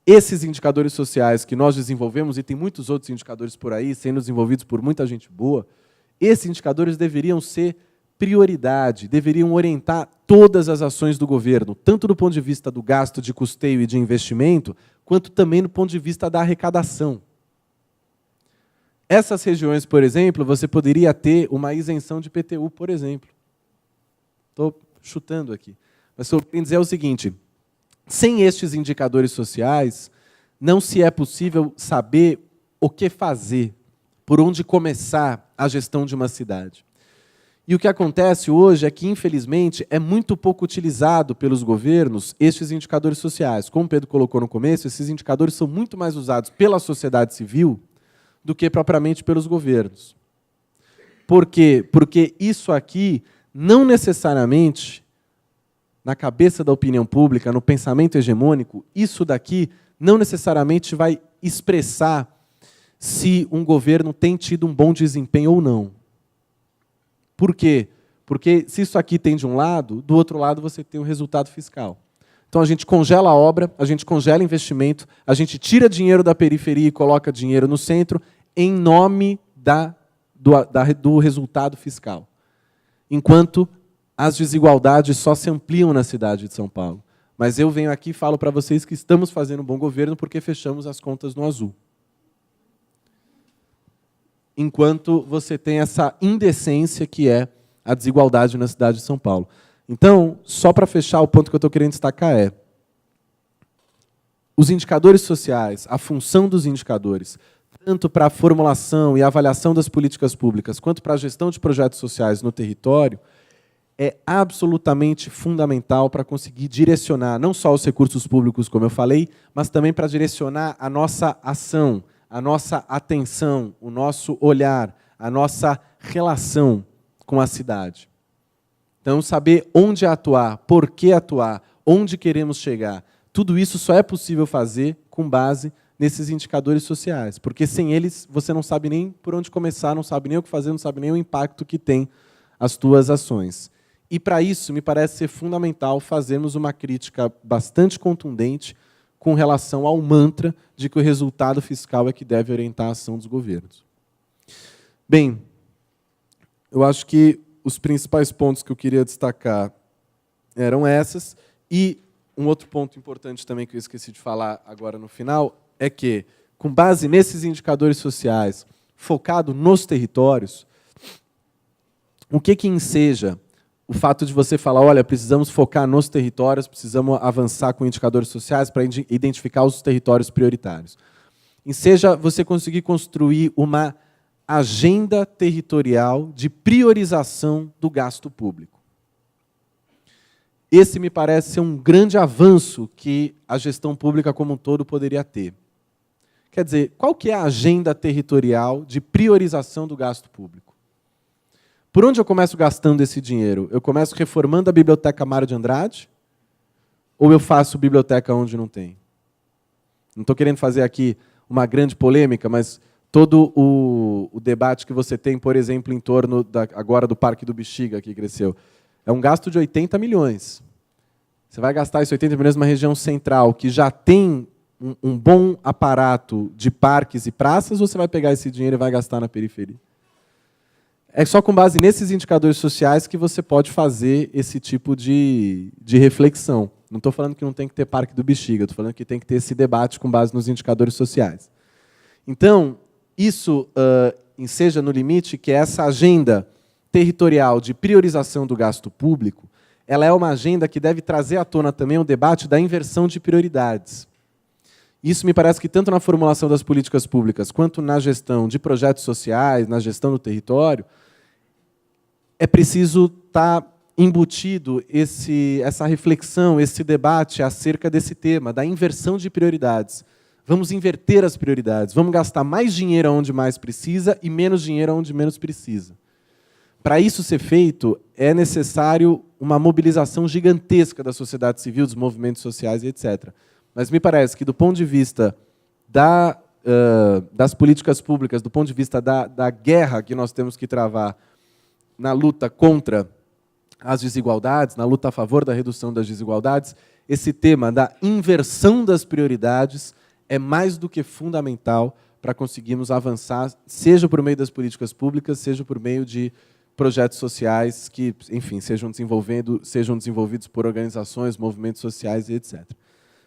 Esses indicadores sociais que nós desenvolvemos, e tem muitos outros indicadores por aí, sendo desenvolvidos por muita gente boa, esses indicadores deveriam ser prioridade, deveriam orientar todas as ações do governo, tanto do ponto de vista do gasto de custeio e de investimento, quanto também do ponto de vista da arrecadação. Essas regiões, por exemplo, você poderia ter uma isenção de IPTU, por exemplo. Estou chutando aqui. Mas o que eu quero dizer é o seguinte, sem estes indicadores sociais, não se é possível saber o que fazer, por onde começar a gestão de uma cidade. E o que acontece hoje é que, infelizmente, é muito pouco utilizado pelos governos estes indicadores sociais. Como o Pedro colocou no começo, esses indicadores são muito mais usados pela sociedade civil do que propriamente pelos governos. Por quê? Porque isso aqui não necessariamente, na cabeça da opinião pública, no pensamento hegemônico, isso daqui não necessariamente vai expressar se um governo tem tido um bom desempenho ou não. Por quê? Porque se isso aqui tem de um lado, do outro lado você tem o resultado fiscal. Então a gente congela a obra, a gente congela investimento, a gente tira dinheiro da periferia e coloca dinheiro no centro em nome do resultado fiscal. Enquanto as desigualdades só se ampliam na cidade de São Paulo. Mas eu venho aqui e falo para vocês que estamos fazendo um bom governo porque fechamos as contas no azul. Enquanto você tem essa indecência que é a desigualdade na cidade de São Paulo. Então, só para fechar, o ponto que eu estou querendo destacar é os indicadores sociais, a função dos indicadores, tanto para a formulação e avaliação das políticas públicas, quanto para a gestão de projetos sociais no território, é absolutamente fundamental para conseguir direcionar não só os recursos públicos, como eu falei, mas também para direcionar a nossa ação, a nossa atenção, o nosso olhar, a nossa relação com a cidade. Então, saber onde atuar, por que atuar, onde queremos chegar, tudo isso só é possível fazer com base nesses indicadores sociais, porque sem eles você não sabe nem por onde começar, não sabe nem o que fazer, não sabe nem o impacto que tem as tuas ações. E, para isso, me parece ser fundamental fazermos uma crítica bastante contundente com relação ao mantra de que o resultado fiscal é que deve orientar a ação dos governos. Bem, eu acho que os principais pontos que eu queria destacar eram essas, e um outro ponto importante também que eu esqueci de falar agora no final é que, com base nesses indicadores sociais, focado nos territórios, o que enseja o fato de você falar, olha, precisamos focar nos territórios, precisamos avançar com indicadores sociais para identificar os territórios prioritários. Enseja você conseguir construir uma agenda territorial de priorização do gasto público. Esse me parece ser um grande avanço que a gestão pública como um todo poderia ter. Quer dizer, qual que é a agenda territorial de priorização do gasto público? Por onde eu começo gastando esse dinheiro? Eu começo reformando a Biblioteca Mário de Andrade? Ou eu faço biblioteca onde não tem? Não estou querendo fazer aqui uma grande polêmica, mas todo o debate que você tem, por exemplo, em torno agora do Parque do Bexiga, que cresceu, é um gasto de 80 milhões. Você vai gastar esses 80 milhões numa região central que já tem um bom aparato de parques e praças, ou você vai pegar esse dinheiro e vai gastar na periferia? É só com base nesses indicadores sociais que você pode fazer esse tipo de reflexão. Não estou falando que não tem que ter Parque do Bexiga, estou falando que tem que ter esse debate com base nos indicadores sociais. Então, isso enseja no limite que essa agenda territorial de priorização do gasto público, ela é uma agenda que deve trazer à tona também o debate da inversão de prioridades. Isso me parece que tanto na formulação das políticas públicas, quanto na gestão de projetos sociais, na gestão do território, é preciso estar embutido essa reflexão, esse debate acerca desse tema, da inversão de prioridades. Vamos inverter as prioridades, vamos gastar mais dinheiro onde mais precisa e menos dinheiro onde menos precisa. Para isso ser feito, é necessário uma mobilização gigantesca da sociedade civil, dos movimentos sociais e etc. Mas me parece que, do ponto de vista das políticas públicas, do ponto de vista da guerra que nós temos que travar na luta contra as desigualdades, na luta a favor da redução das desigualdades, esse tema da inversão das prioridades é mais do que fundamental para conseguirmos avançar, seja por meio das políticas públicas, seja por meio de projetos sociais que, enfim, sejam desenvolvidos por organizações, movimentos sociais e etc.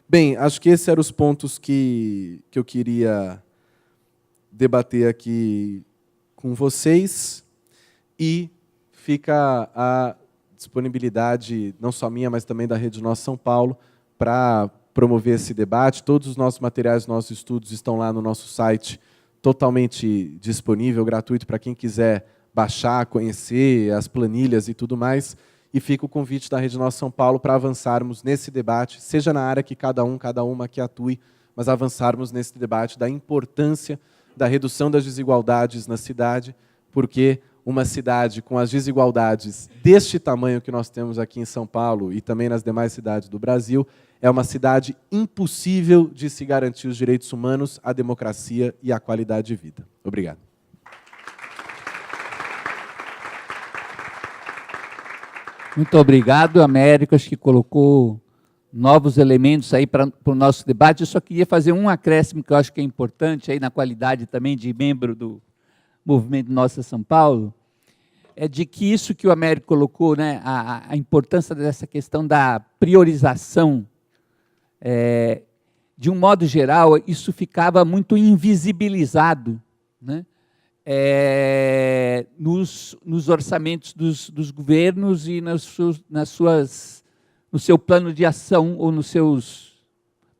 Bem, acho que esses eram os pontos que eu queria debater aqui com vocês, e fica a disponibilidade, não só minha, mas também da Rede Nossa São Paulo, para promover esse debate. Todos os nossos materiais, nossos estudos estão lá no nosso site, totalmente disponível, gratuito, para quem quiser baixar, conhecer as planilhas e tudo mais. E fica o convite da Rede Nossa São Paulo para avançarmos nesse debate, seja na área que cada uma que atue, mas avançarmos nesse debate da importância da redução das desigualdades na cidade, porque uma cidade com as desigualdades deste tamanho que nós temos aqui em São Paulo e também nas demais cidades do Brasil, é uma cidade impossível de se garantir os direitos humanos, a democracia e a qualidade de vida. Obrigado. Muito obrigado, Américo. Acho que colocou novos elementos aí para o nosso debate. Eu só queria fazer um acréscimo que eu acho que é importante aí na qualidade também de membro do Movimento Nossa São Paulo, é de que isso que o Américo colocou, né, a importância dessa questão da priorização de um modo geral, isso ficava muito invisibilizado, né? Nos orçamentos dos governos e no seu plano de ação ou nos seus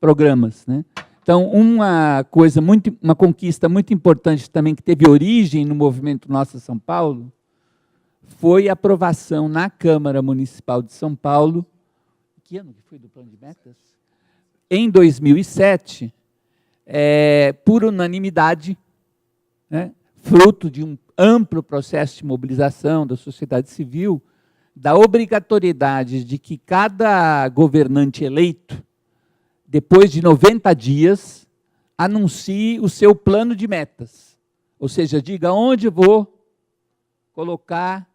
programas, né? Então, uma conquista muito importante também que teve origem no movimento Nossa São Paulo foi a aprovação na Câmara Municipal de São Paulo, que ano que foi do plano de metas? Em 2007, por unanimidade, né, fruto de um amplo processo de mobilização da sociedade civil, da obrigatoriedade de que cada governante eleito, depois de 90 dias, anuncie o seu plano de metas. Ou seja, diga onde vou colocar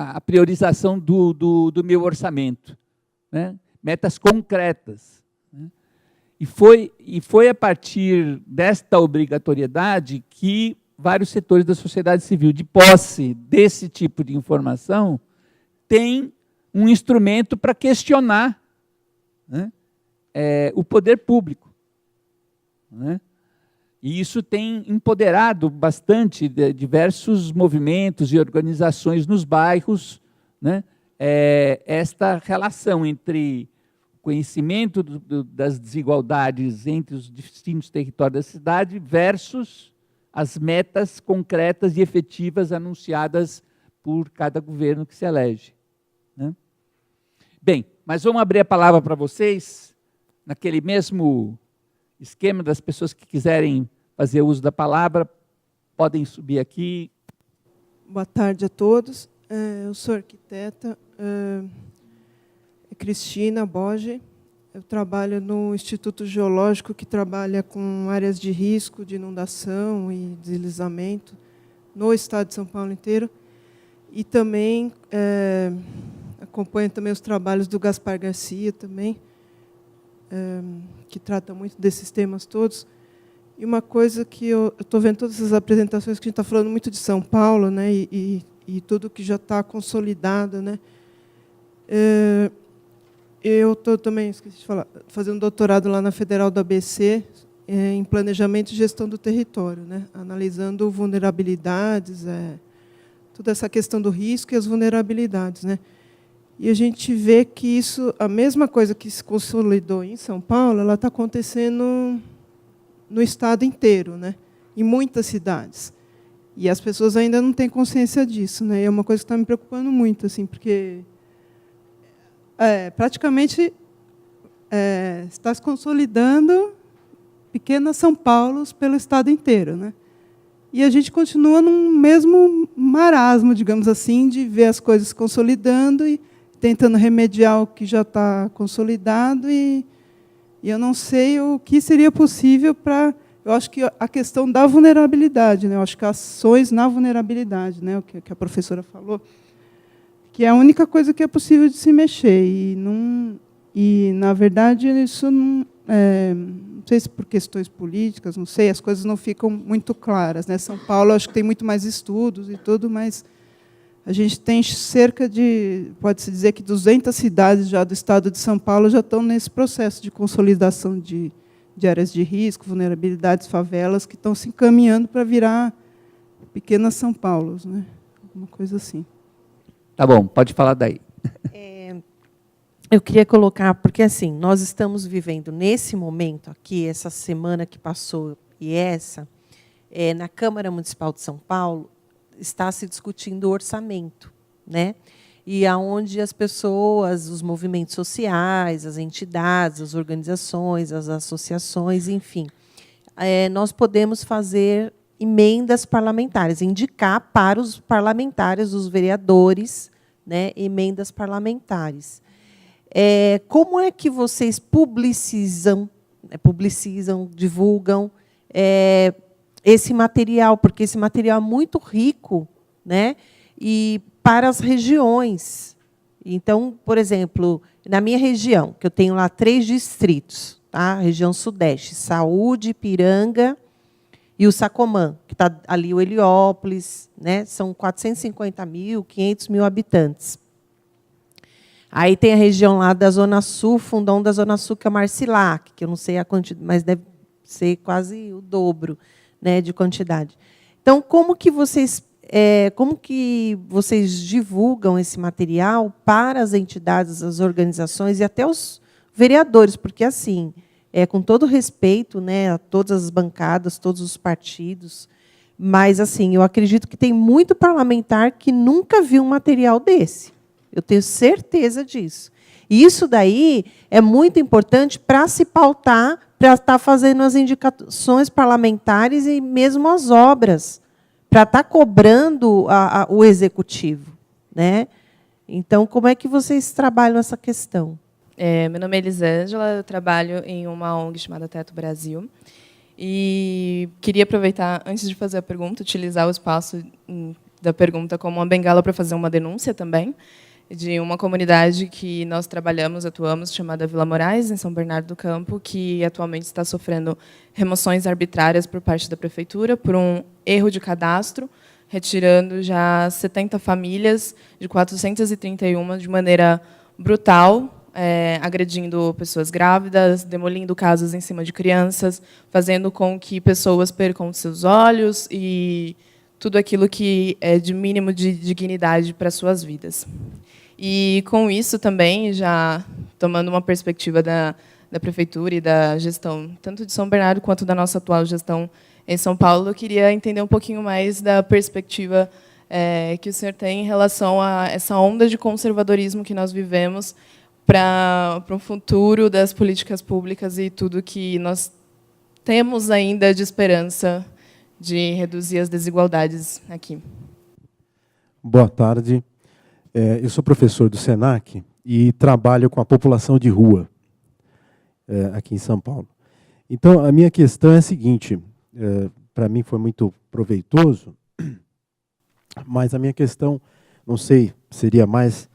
a priorização do meu orçamento, né? Metas concretas, né? E foi a partir desta obrigatoriedade que vários setores da sociedade civil, de posse desse tipo de informação, têm um instrumento para questionar, né, o poder público, né? E isso tem empoderado bastante diversos movimentos e organizações nos bairros, né, esta relação entre o conhecimento das desigualdades entre os distintos territórios da cidade versus as metas concretas e efetivas anunciadas por cada governo que se elege, né? Bem, mas vamos abrir a palavra para vocês, naquele mesmo esquema das pessoas que quiserem fazer uso da palavra, podem subir aqui. Boa tarde a todos. Eu sou arquiteta, Cristina Boge. Eu trabalho no Instituto Geológico, que trabalha com áreas de risco, de inundação e deslizamento no estado de São Paulo inteiro. E também acompanho também os trabalhos do Gaspar Garcia, também, que trata muito desses temas todos. E uma coisa que eu estou vendo todas essas apresentações, que a gente está falando muito de São Paulo, né, e tudo que já está consolidado, né. Eu estou também, esqueci de falar, fazendo doutorado lá na Federal do ABC, em planejamento e gestão do território, né, analisando vulnerabilidades, toda essa questão do risco e as vulnerabilidades, né. E a gente vê que isso, a mesma coisa que se consolidou em São Paulo, ela está acontecendo no estado inteiro, né, em muitas cidades. E as pessoas ainda não têm consciência disso, né. E é uma coisa que está me preocupando muito, assim, porque praticamente está se consolidando pequenas São Paulos pelo estado inteiro, né. E a gente continua num mesmo marasmo, digamos assim, de ver as coisas se consolidando e tentando remediar o que já está consolidado, e eu não sei o que seria possível para... Eu acho que a questão da vulnerabilidade, né? Eu acho que ações na vulnerabilidade, né? O que a professora falou, que é a única coisa que é possível de se mexer. E na verdade, isso não sei se por questões políticas, não sei, as coisas não ficam muito claras, né? São Paulo, acho que tem muito mais estudos e tudo, mas a gente tem cerca de, pode-se dizer que 200 cidades já do estado de São Paulo já estão nesse processo de consolidação de áreas de risco, vulnerabilidades, favelas, que estão se encaminhando para virar pequenas São Paulos, né? Alguma coisa assim. Tá bom, pode falar daí. Eu queria colocar, porque assim, nós estamos vivendo nesse momento aqui, essa semana que passou e na Câmara Municipal de São Paulo, está se discutindo o orçamento, né? E aonde as pessoas, os movimentos sociais, as entidades, as organizações, as associações, enfim, nós podemos fazer emendas parlamentares, indicar para os parlamentares, os vereadores, né, emendas parlamentares. Como é que vocês publicizam, divulgam esse material? Porque esse material é muito rico, né, e para as regiões. Então, por exemplo, na minha região, que eu tenho lá 3 distritos, tá? Região Sudeste, Saúde, Ipiranga e o Sacomã, que está ali o Heliópolis, né? São 450 mil, 500 mil habitantes. Aí tem a região lá da Zona Sul, Fundão da Zona Sul, que é a Marcilac, que eu não sei a quantidade, mas deve ser quase o dobro, né, de quantidade. Então, como que vocês divulgam esse material para as entidades, as organizações e até os vereadores? Porque, assim, com todo respeito, né, a todas as bancadas, todos os partidos, mas, assim, eu acredito que tem muito parlamentar que nunca viu um material desse. Eu tenho certeza disso. E isso daí é muito importante para se pautar, para estar fazendo as indicações parlamentares e mesmo as obras, para estar cobrando o executivo, né? Então, como é que vocês trabalham essa questão? Meu nome é Elisângela, eu trabalho em uma ONG chamada Teto Brasil. E queria aproveitar, antes de fazer a pergunta, utilizar o espaço da pergunta como uma bengala para fazer uma denúncia também, de uma comunidade que nós trabalhamos, atuamos, chamada Vila Moraes, em São Bernardo do Campo, que atualmente está sofrendo remoções arbitrárias por parte da prefeitura por um erro de cadastro, retirando já 70 famílias de 431 de maneira brutal, agredindo pessoas grávidas, demolindo casas em cima de crianças, fazendo com que pessoas percam seus olhos e tudo aquilo que é de mínimo de dignidade para suas vidas. E, com isso, também, já tomando uma perspectiva da prefeitura e da gestão, tanto de São Bernardo quanto da nossa atual gestão em São Paulo, eu queria entender um pouquinho mais da perspectiva que o senhor tem em relação a essa onda de conservadorismo que nós vivemos para o futuro das políticas públicas e tudo que nós temos ainda de esperança de reduzir as desigualdades aqui. Boa tarde. Eu sou professor do SENAC e trabalho com a população de rua aqui em São Paulo. Então, a minha questão é a seguinte, para mim foi muito proveitoso, mas a minha questão, não sei, seria mais,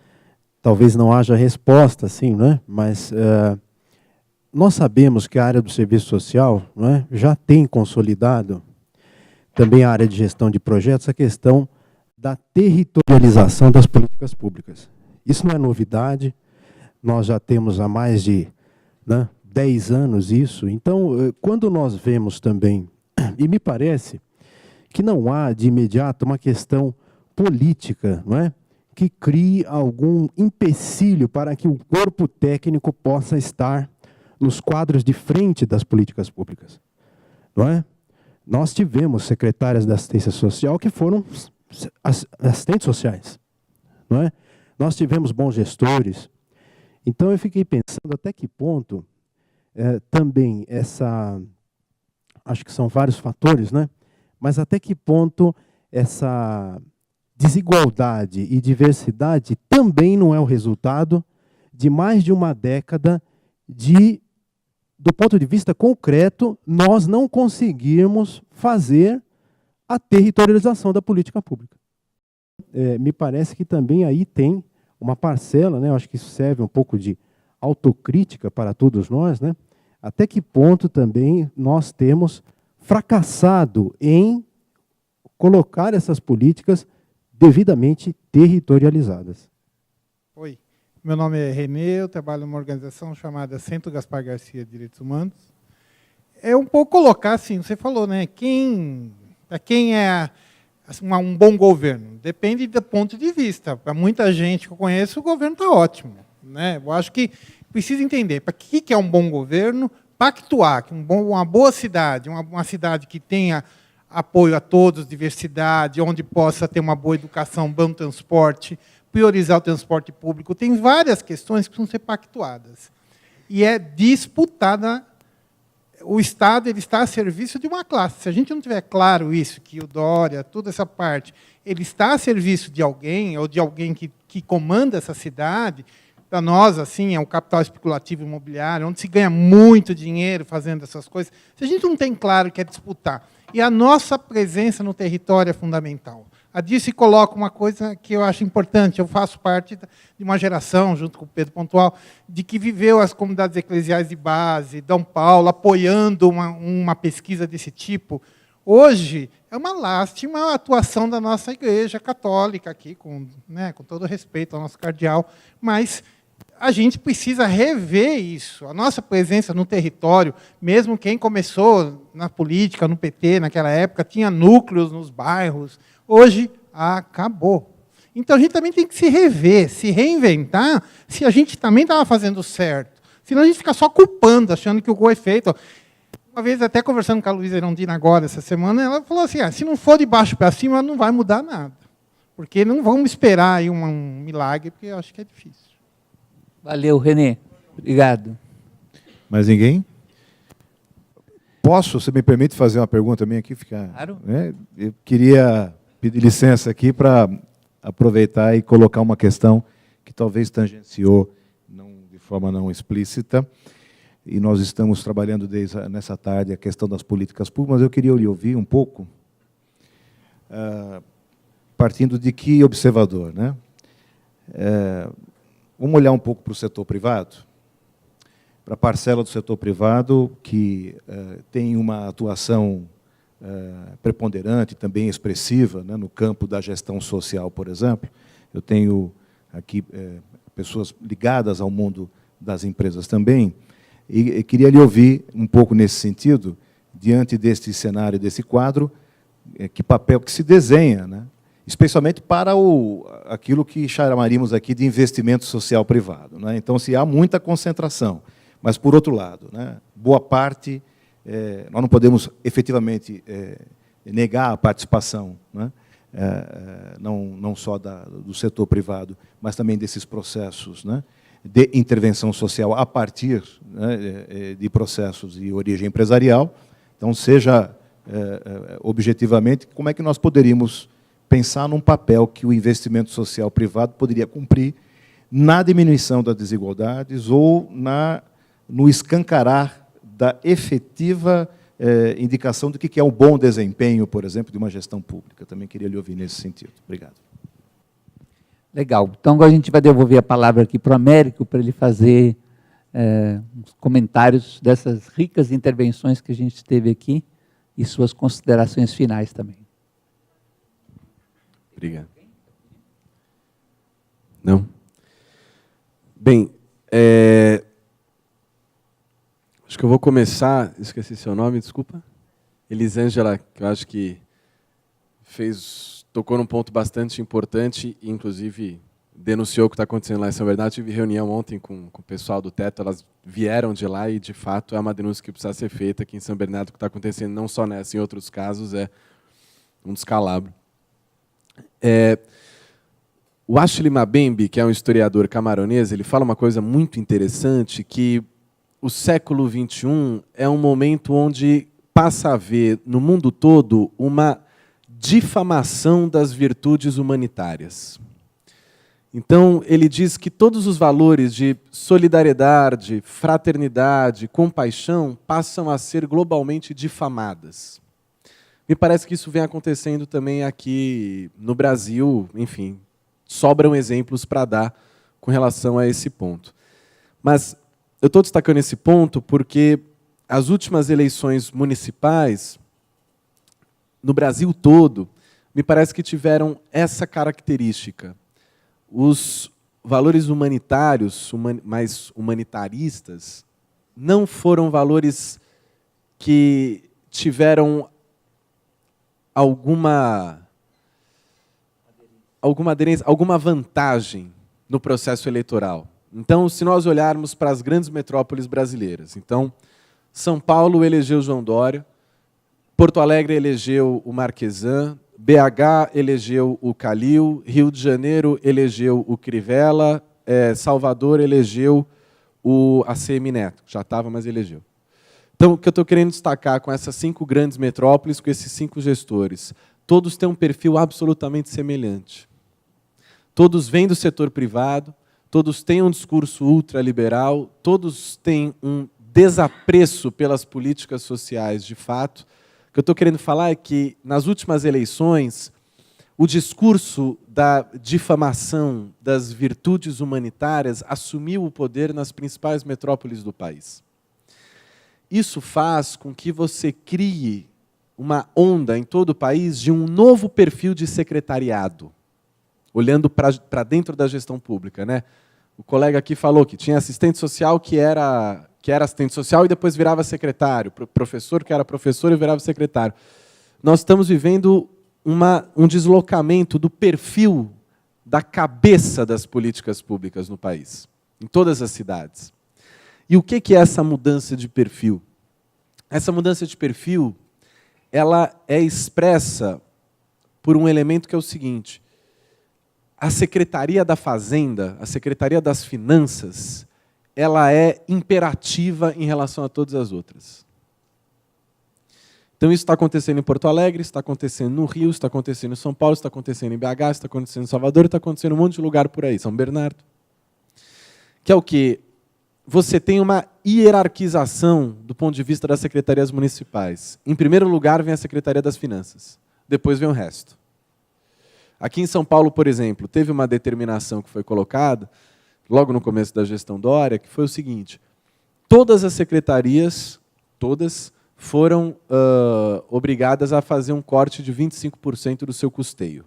talvez não haja resposta, assim, né? Mas nós sabemos que a área do serviço social, né, já tem consolidado, também a área de gestão de projetos, a questão da territorialização das políticas públicas. Isso não é novidade, nós já temos há mais de 10 anos isso. Então, quando nós vemos também, e me parece que não há de imediato uma questão política, não é? Que crie algum empecilho para que o corpo técnico possa estar nos quadros de frente das políticas públicas, não é? Nós tivemos secretárias da assistência social que foram assistentes sociais, não é? Nós tivemos bons gestores. Então eu fiquei pensando até que ponto também acho que são vários fatores, né? Mas até que ponto essa desigualdade e diversidade também não é o resultado de mais de uma década do ponto de vista concreto, nós não conseguirmos fazer a territorialização da política pública. Me parece que também aí tem uma parcela, né? Eu acho que isso serve um pouco de autocrítica para todos nós, né? Até que ponto também nós temos fracassado em colocar essas políticas devidamente territorializadas. Oi, meu nome é Renê, eu trabalho numa organização chamada Centro Gaspar Garcia de Direitos Humanos. É um pouco colocar assim, você falou, né? Para quem é um bom governo? Depende do ponto de vista. Para muita gente que eu conheço, o governo está ótimo, né? Eu acho que precisa entender para que é um bom governo, pactuar que uma boa cidade, uma cidade que tenha apoio a todos, diversidade, onde possa ter uma boa educação, bom transporte, priorizar o transporte público. Tem várias questões que precisam ser pactuadas. E é disputada. O Estado ele está a serviço de uma classe. Se a gente não tiver claro isso, que o Dória, toda essa parte, ele está a serviço de alguém, ou de alguém que comanda essa cidade, para nós, assim, é um capital especulativo imobiliário, onde se ganha muito dinheiro fazendo essas coisas. Se a gente não tem claro que é disputar, e a nossa presença no território é fundamental. A Dirce coloca uma coisa que eu acho importante. Eu faço parte de uma geração, junto com o Pedro Pontual, de que viveu as comunidades eclesiais de base, Dom Paulo, apoiando uma pesquisa desse tipo. Hoje, é uma lástima a atuação da nossa Igreja Católica aqui, com todo respeito ao nosso cardeal, mas a gente precisa rever isso. A nossa presença no território, mesmo quem começou na política, no PT, naquela época, tinha núcleos nos bairros. Hoje, acabou. Então, a gente também tem que se rever, se reinventar, se a gente também estava fazendo certo. Senão, a gente fica só culpando, achando que o gol é feito. Uma vez, até conversando com a Luísa Erondina agora, essa semana, ela falou assim, se não for de baixo para cima, não vai mudar nada. Porque não vamos esperar aí um milagre, porque eu acho que é difícil. Valeu, Renê. Obrigado. Mais ninguém? Posso, você me permite fazer uma pergunta também aqui? Claro. Eu queria pedir licença aqui para aproveitar e colocar uma questão que talvez tangenciou de forma não explícita, e nós estamos trabalhando nessa tarde a questão das políticas públicas, mas eu queria lhe ouvir um pouco, partindo de que observador, né? Vamos olhar um pouco para o setor privado, para a parcela do setor privado que tem uma atuação preponderante, também expressiva, né, no campo da gestão social, por exemplo. Eu tenho aqui pessoas ligadas ao mundo das empresas também, e queria lhe ouvir um pouco nesse sentido, diante deste cenário, desse quadro, que papel que se desenha, né, especialmente para aquilo que chamaríamos aqui de investimento social privado, né? Então, se há muita concentração, mas, por outro lado, né, boa parte, nós não podemos efetivamente negar a participação, né, não só do setor privado, mas também desses processos, né, de intervenção social a partir, né, de processos de origem empresarial. Então, seja objetivamente, como é que nós poderíamos pensar num papel que o investimento social privado poderia cumprir na diminuição das desigualdades ou no escancarar da efetiva indicação do que é o bom desempenho, por exemplo, de uma gestão pública. Também queria lhe ouvir nesse sentido. Obrigado. Legal. Então, agora a gente vai devolver a palavra aqui para o Américo, para ele fazer uns comentários dessas ricas intervenções que a gente teve aqui e suas considerações finais também. Obrigado. Não? Bem, acho que eu vou começar, esqueci seu nome, desculpa. Elisângela, que eu acho que tocou num ponto bastante importante, e inclusive denunciou o que está acontecendo lá em São Bernardo. Tive reunião ontem com o pessoal do Teto, elas vieram de lá e, de fato, é uma denúncia que precisa ser feita aqui em São Bernardo. O que está acontecendo não só nessa, em outros casos, é um descalabro. O Ashley Mabembe, que é um historiador camaronês, ele fala uma coisa muito interessante, que o século XXI é um momento onde passa a haver, no mundo todo, uma difamação das virtudes humanitárias. Então, ele diz que todos os valores de solidariedade, fraternidade, compaixão passam a ser globalmente difamadas. Me parece que isso vem acontecendo também aqui no Brasil, enfim, sobram exemplos para dar com relação a esse ponto. Mas eu estou destacando esse ponto porque as últimas eleições municipais, no Brasil todo, me parece que tiveram essa característica. Os valores humanitários, mais humanitaristas, não foram valores que tiveram alguma aderência, alguma vantagem no processo eleitoral. Então, se nós olharmos para as grandes metrópoles brasileiras, então, São Paulo elegeu João Dória, Porto Alegre elegeu o Marquesan, BH elegeu o Calil, Rio de Janeiro elegeu o Crivella, Salvador elegeu o ACM Neto, já estava, mas elegeu. Então, o que eu estou querendo destacar com essas 5 grandes metrópoles, com esses 5 gestores, todos têm um perfil absolutamente semelhante. Todos vêm do setor privado, todos têm um discurso ultraliberal, todos têm um desapreço pelas políticas sociais de fato. O que eu estou querendo falar é que, nas últimas eleições, o discurso da difamação das virtudes humanitárias assumiu o poder nas principais metrópoles do país. Isso faz com que você crie uma onda em todo o país de um novo perfil de secretariado, olhando para dentro da gestão pública, né? O colega aqui falou que tinha assistente social que era assistente social e depois virava secretário, professor que era professor e virava secretário. Nós estamos vivendo um deslocamento do perfil da cabeça das políticas públicas no país, em todas as cidades. E o que é essa mudança de perfil? Essa mudança de perfil, ela é expressa por um elemento que é o seguinte: a Secretaria da Fazenda, a Secretaria das Finanças, ela é imperativa em relação a todas as outras. Então, isso está acontecendo em Porto Alegre, está acontecendo no Rio, está acontecendo em São Paulo, está acontecendo em BH, está acontecendo em Salvador, está acontecendo em um monte de lugar por aí, São Bernardo. Que é o quê? Você tem uma hierarquização do ponto de vista das secretarias municipais. Em primeiro lugar, vem a Secretaria das Finanças. Depois vem o resto. Aqui em São Paulo, por exemplo, teve uma determinação que foi colocada, logo no começo da gestão Dória, que foi o seguinte: todas as secretarias, todas, foram obrigadas a fazer um corte de 25% do seu custeio.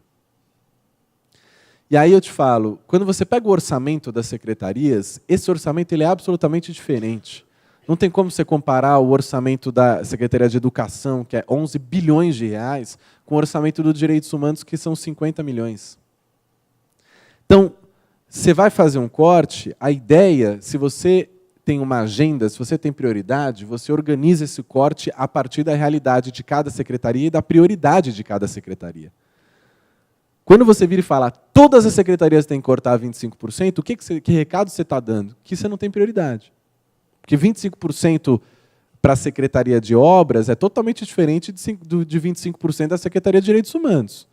E aí eu te falo, quando você pega o orçamento das secretarias, esse orçamento ele é absolutamente diferente. Não tem como você comparar o orçamento da Secretaria de Educação, que é 11 bilhões de reais, com o orçamento dos Direitos Humanos, que são 50 milhões. Então, você vai fazer um corte, a ideia, se você tem uma agenda, se você tem prioridade, você organiza esse corte a partir da realidade de cada secretaria e da prioridade de cada secretaria. Quando você vira e fala, todas as secretarias têm que cortar 25%, que recado você está dando? Que você não tem prioridade. Porque 25% para a Secretaria de Obras é totalmente diferente de 25% da Secretaria de Direitos Humanos.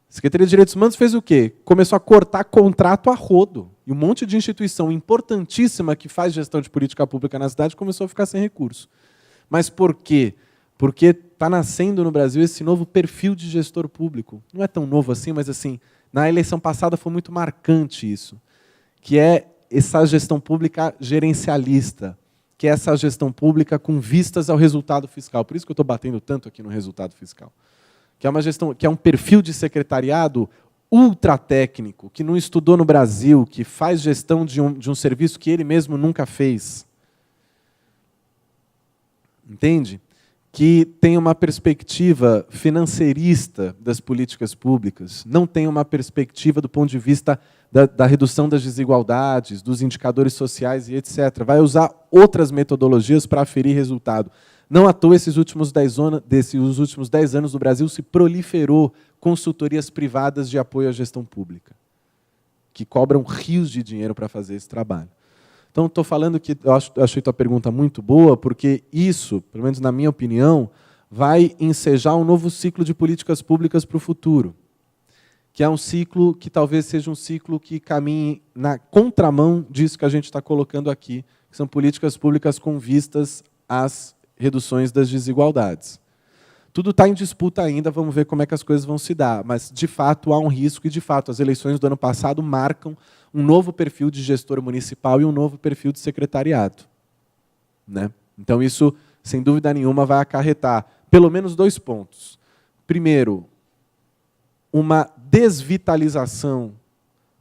A Secretaria de Direitos Humanos fez o quê? Começou a cortar contrato a rodo. E um monte de instituição importantíssima que faz gestão de política pública na cidade começou a ficar sem recurso. Mas por quê? Porque está nascendo no Brasil esse novo perfil de gestor público. Não é tão novo assim, mas assim, na eleição passada foi muito marcante isso, que é essa gestão pública gerencialista, que é essa gestão pública com vistas ao resultado fiscal. Por isso que eu estou batendo tanto aqui no resultado fiscal. Que é uma gestão, que é um perfil de secretariado ultra técnico, que não estudou no Brasil, que faz gestão de um serviço que ele mesmo nunca fez. Entende? Que tem uma perspectiva financeirista das políticas públicas, não tem uma perspectiva do ponto de vista da redução das desigualdades, dos indicadores sociais e etc. Vai usar outras metodologias para aferir resultado. Não à toa, esses últimos 10 anos, no Brasil se proliferou consultorias privadas de apoio à gestão pública, que cobram rios de dinheiro para fazer esse trabalho. Então, estou falando que eu achei tua pergunta muito boa, porque isso, pelo menos na minha opinião, vai ensejar um novo ciclo de políticas públicas para o futuro, que é um ciclo que talvez seja um ciclo que caminhe na contramão disso que a gente está colocando aqui, que são políticas públicas com vistas às reduções das desigualdades. Tudo está em disputa ainda, vamos ver como é que as coisas vão se dar, mas, de fato, há um risco e, de fato, as eleições do ano passado marcam um novo perfil de gestor municipal e um novo perfil de secretariado. Né? Então, isso, sem dúvida nenhuma, vai acarretar pelo menos 2 pontos. Primeiro, uma desvitalização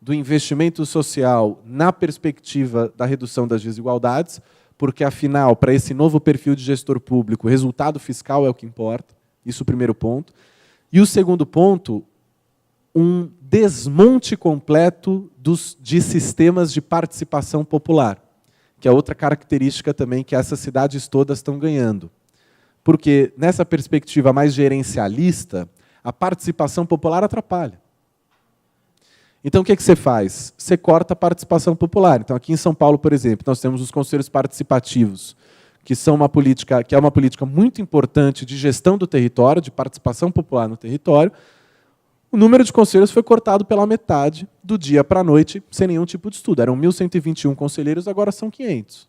do investimento social na perspectiva da redução das desigualdades, porque, afinal, para esse novo perfil de gestor público, o resultado fiscal é o que importa. Isso é o primeiro ponto. E o segundo ponto, um desmonte completo de sistemas de participação popular, que é outra característica também que essas cidades todas estão ganhando. Porque, nessa perspectiva mais gerencialista, a participação popular atrapalha. Então, o que você faz? Você corta a participação popular. Então, aqui em São Paulo, por exemplo, nós temos os conselhos participativos, que é uma política muito importante de gestão do território, de participação popular no território. O número de conselheiros foi cortado pela metade do dia para a noite, sem nenhum tipo de estudo. Eram 1.121 conselheiros, agora são 500.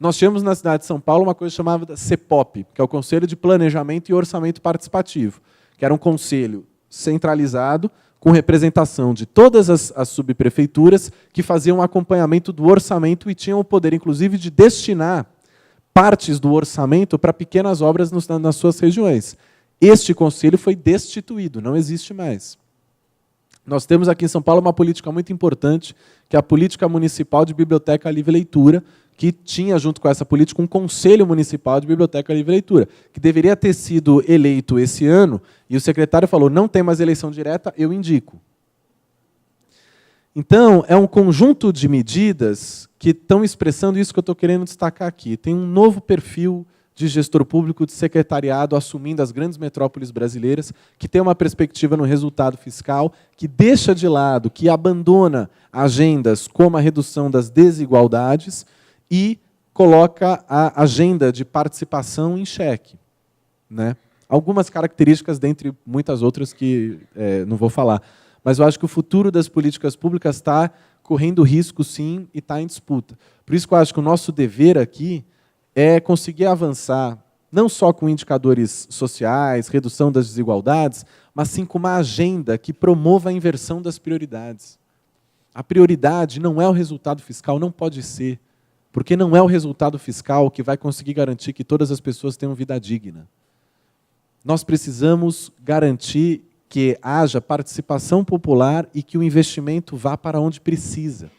Nós tínhamos na cidade de São Paulo uma coisa chamada CEPOP, que é o Conselho de Planejamento e Orçamento Participativo, que era um conselho centralizado, com representação de todas as subprefeituras, que faziam um acompanhamento do orçamento e tinham o poder, inclusive, de destinar partes do orçamento para pequenas obras nas suas regiões. Este conselho foi destituído, não existe mais. Nós temos aqui em São Paulo uma política muito importante, que é a Política Municipal de Biblioteca Livre Leitura, que tinha, junto com essa política, um Conselho Municipal de Biblioteca Livre Leitura, que deveria ter sido eleito esse ano, e o secretário falou, não tem mais eleição direta, eu indico. Então, é um conjunto de medidas que estão expressando isso que eu estou querendo destacar aqui. Tem um novo perfil de gestor público, de secretariado, assumindo as grandes metrópoles brasileiras, que tem uma perspectiva no resultado fiscal, que deixa de lado, que abandona agendas como a redução das desigualdades e coloca a agenda de participação em xeque, né? Algumas características, dentre muitas outras que não vou falar. Mas eu acho que o futuro das políticas públicas está correndo risco, sim, e está em disputa. Por isso que eu acho que o nosso dever aqui é conseguir avançar, não só com indicadores sociais, redução das desigualdades, mas sim com uma agenda que promova a inversão das prioridades. A prioridade não é o resultado fiscal, não pode ser, porque não é o resultado fiscal que vai conseguir garantir que todas as pessoas tenham vida digna. Nós precisamos garantir que haja participação popular e que o investimento vá para onde precisa.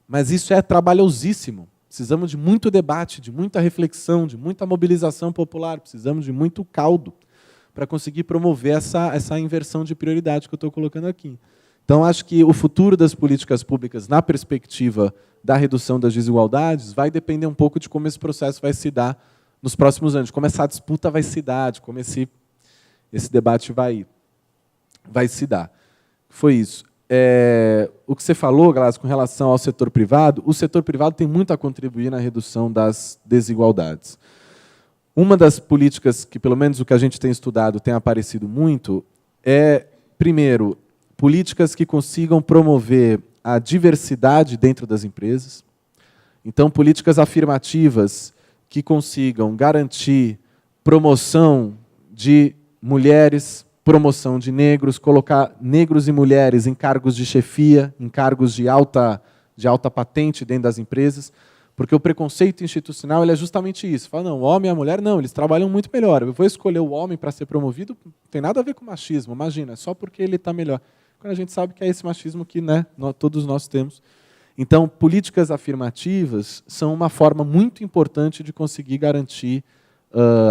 Mas isso é trabalhosíssimo. Precisamos de muito debate, de muita reflexão, de muita mobilização popular, precisamos de muito caldo para conseguir promover essa inversão de prioridade que eu estou colocando aqui. Então, acho que o futuro das políticas públicas, na perspectiva da redução das desigualdades, vai depender um pouco de como esse processo vai se dar nos próximos anos, de como essa disputa vai se dar, de como esse debate vai se dar. Foi isso. O que você falou, Glass, com relação ao setor privado, o setor privado tem muito a contribuir na redução das desigualdades. Uma das políticas que, pelo menos o que a gente tem estudado, tem aparecido muito, é, primeiro, políticas que consigam promover a diversidade dentro das empresas. Então, políticas afirmativas que consigam garantir promoção de mulheres, promoção de negros, colocar negros e mulheres em cargos de chefia, em cargos de alta patente dentro das empresas, porque o preconceito institucional ele é justamente isso. Fala, não, o homem e a mulher, não, eles trabalham muito melhor. Eu vou escolher o homem para ser promovido, não tem nada a ver com machismo, imagina, é só porque ele está melhor. Quando a gente sabe que é esse machismo que, né, todos nós temos. Então, políticas afirmativas são uma forma muito importante de conseguir garantir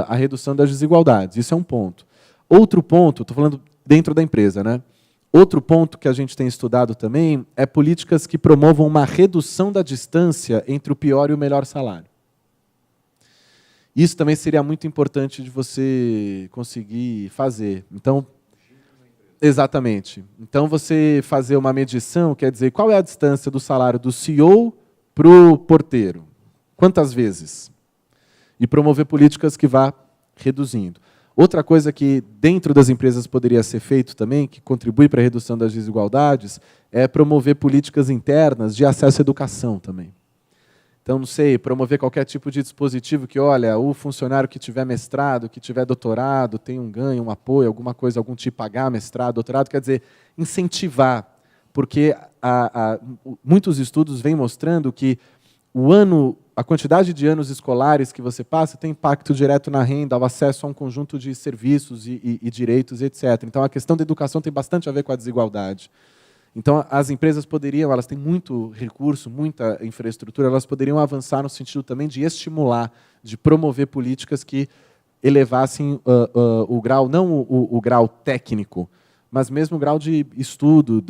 a redução das desigualdades. Isso é um ponto. Outro ponto, estou falando dentro da empresa, né? Outro ponto que a gente tem estudado também é políticas que promovam uma redução da distância entre o pior e o melhor salário. Isso também seria muito importante de você conseguir fazer. Então, exatamente. Então, você fazer uma medição, quer dizer, qual é a distância do salário do CEO para o porteiro? Quantas vezes? E promover políticas que vá reduzindo. Outra coisa que dentro das empresas poderia ser feito também, que contribui para a redução das desigualdades, é promover políticas internas de acesso à educação também. Então, não sei, promover qualquer tipo de dispositivo que, olha, o funcionário que tiver mestrado, que tiver doutorado, tem um ganho, um apoio, alguma coisa, algum tipo, pagar mestrado, doutorado, quer dizer, incentivar, porque muitos estudos vêm mostrando que a quantidade de anos escolares que você passa tem impacto direto na renda, ao acesso a um conjunto de serviços e direitos, etc. Então, a questão da educação tem bastante a ver com a desigualdade. Então, as empresas poderiam, elas têm muito recurso, muita infraestrutura, elas poderiam avançar no sentido também de estimular, de promover políticas que elevassem o grau, não o grau técnico, mas mesmo o grau de estudo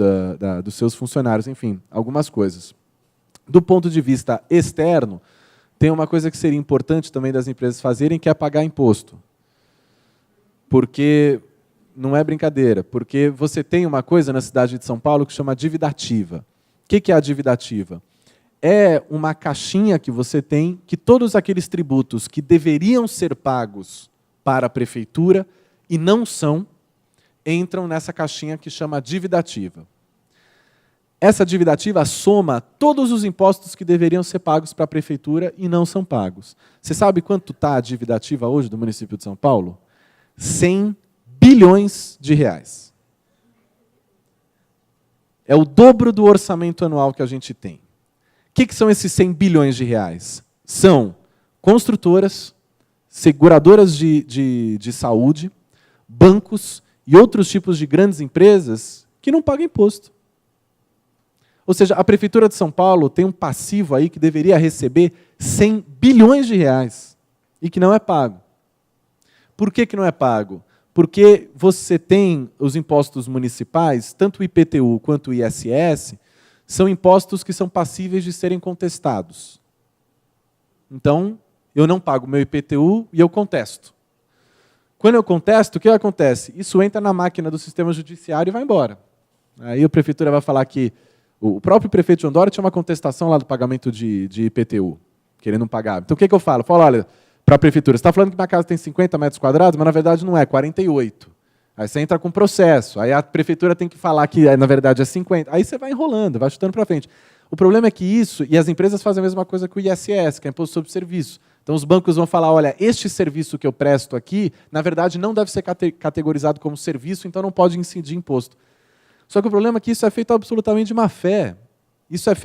dos seus funcionários, enfim, algumas coisas. Do ponto de vista externo, tem uma coisa que seria importante também das empresas fazerem, que é pagar imposto. Porque não é brincadeira, porque você tem uma coisa na cidade de São Paulo que chama dívida ativa. O que é a dívida ativa? É uma caixinha que você tem que todos aqueles tributos que deveriam ser pagos para a prefeitura e não são, entram nessa caixinha que chama dívida ativa. Essa dívida ativa soma todos os impostos que deveriam ser pagos para a prefeitura e não são pagos. Você sabe quanto está a dívida ativa hoje do município de São Paulo? 100 bilhões de reais. É o dobro do orçamento anual que a gente tem. O que são esses 100 bilhões de reais? São construtoras, seguradoras de saúde, bancos e outros tipos de grandes empresas que não paga imposto. Ou seja, a Prefeitura de São Paulo tem um passivo aí que deveria receber 100 bilhões de reais e que não é pago. Por que não é pago? Porque você tem os impostos municipais, tanto o IPTU quanto o ISS, são impostos que são passíveis de serem contestados. Então, eu não pago meu IPTU e eu contesto. Quando eu contesto, o que acontece? Isso entra na máquina do sistema judiciário e vai embora. Aí a Prefeitura vai falar que o próprio prefeito João Dória tinha uma contestação lá do pagamento de IPTU, querendo não pagar. Então, o que eu falo? Eu falo, olha, para a Prefeitura, você está falando que minha casa tem 50 metros quadrados, mas na verdade não é, 48. Aí você entra com processo, aí a Prefeitura tem que falar que na verdade é 50. Aí você vai enrolando, vai chutando para frente. O problema é que isso, e as empresas fazem a mesma coisa que o ISS, que é Imposto sobre Serviço. Então os bancos vão falar, olha, este serviço que eu presto aqui, na verdade não deve ser categorizado como serviço, então não pode incidir imposto. Só que o problema é que isso é feito absolutamente de má fé.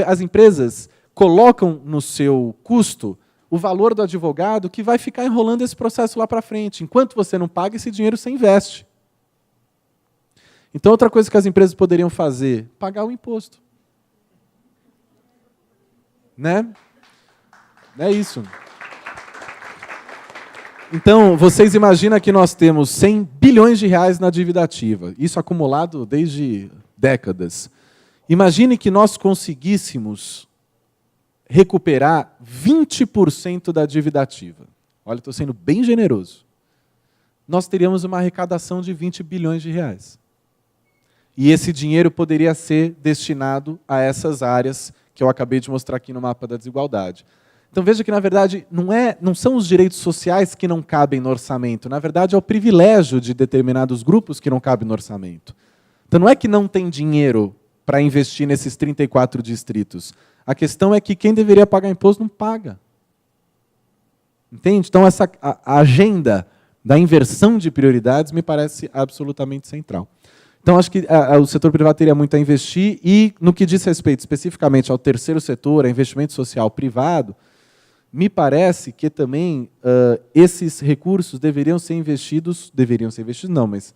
As empresas colocam no seu custo o valor do advogado que vai ficar enrolando esse processo lá para frente. Enquanto você não paga, esse dinheiro você investe. Então, outra coisa que as empresas poderiam fazer, pagar o imposto. Né? É isso. Então, vocês imaginam que nós temos 100 bilhões de reais na dívida ativa. Isso acumulado desde décadas. Imagine que nós conseguíssemos recuperar 20% da dívida ativa. Olha, estou sendo bem generoso. Nós teríamos uma arrecadação de 20 bilhões de reais. E esse dinheiro poderia ser destinado a essas áreas que eu acabei de mostrar aqui no mapa da desigualdade. Então veja que, na verdade, não são os direitos sociais que não cabem no orçamento. Na verdade, é o privilégio de determinados grupos que não cabe no orçamento. Então não é que não tem dinheiro para investir nesses 34 distritos. A questão é que quem deveria pagar imposto não paga. Entende? Então a agenda da inversão de prioridades me parece absolutamente central. Então, acho que o setor privado teria muito a investir e, no que diz respeito especificamente ao terceiro setor, a investimento social privado, me parece que também esses recursos deveriam ser investidos não, mas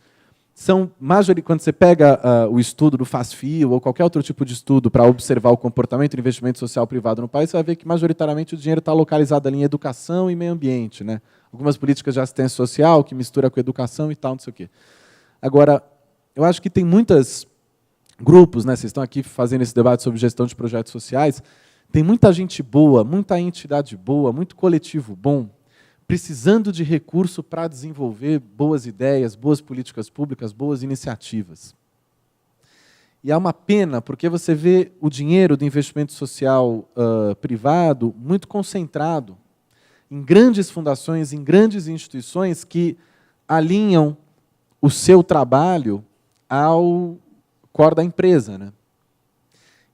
quando você pega o estudo do FASFIO ou qualquer outro tipo de estudo para observar o comportamento do investimento social privado no país, você vai ver que majoritariamente o dinheiro está localizado ali em educação e meio ambiente, né? Algumas políticas de assistência social que mistura com educação e tal, não sei o quê. Agora, eu acho que tem muitos grupos, né, vocês estão aqui fazendo esse debate sobre gestão de projetos sociais, tem muita gente boa, muita entidade boa, muito coletivo bom, precisando de recurso para desenvolver boas ideias, boas políticas públicas, boas iniciativas. E há uma pena, porque você vê o dinheiro do investimento social privado muito concentrado em grandes fundações, em grandes instituições que alinham o seu trabalho ao core da empresa, né?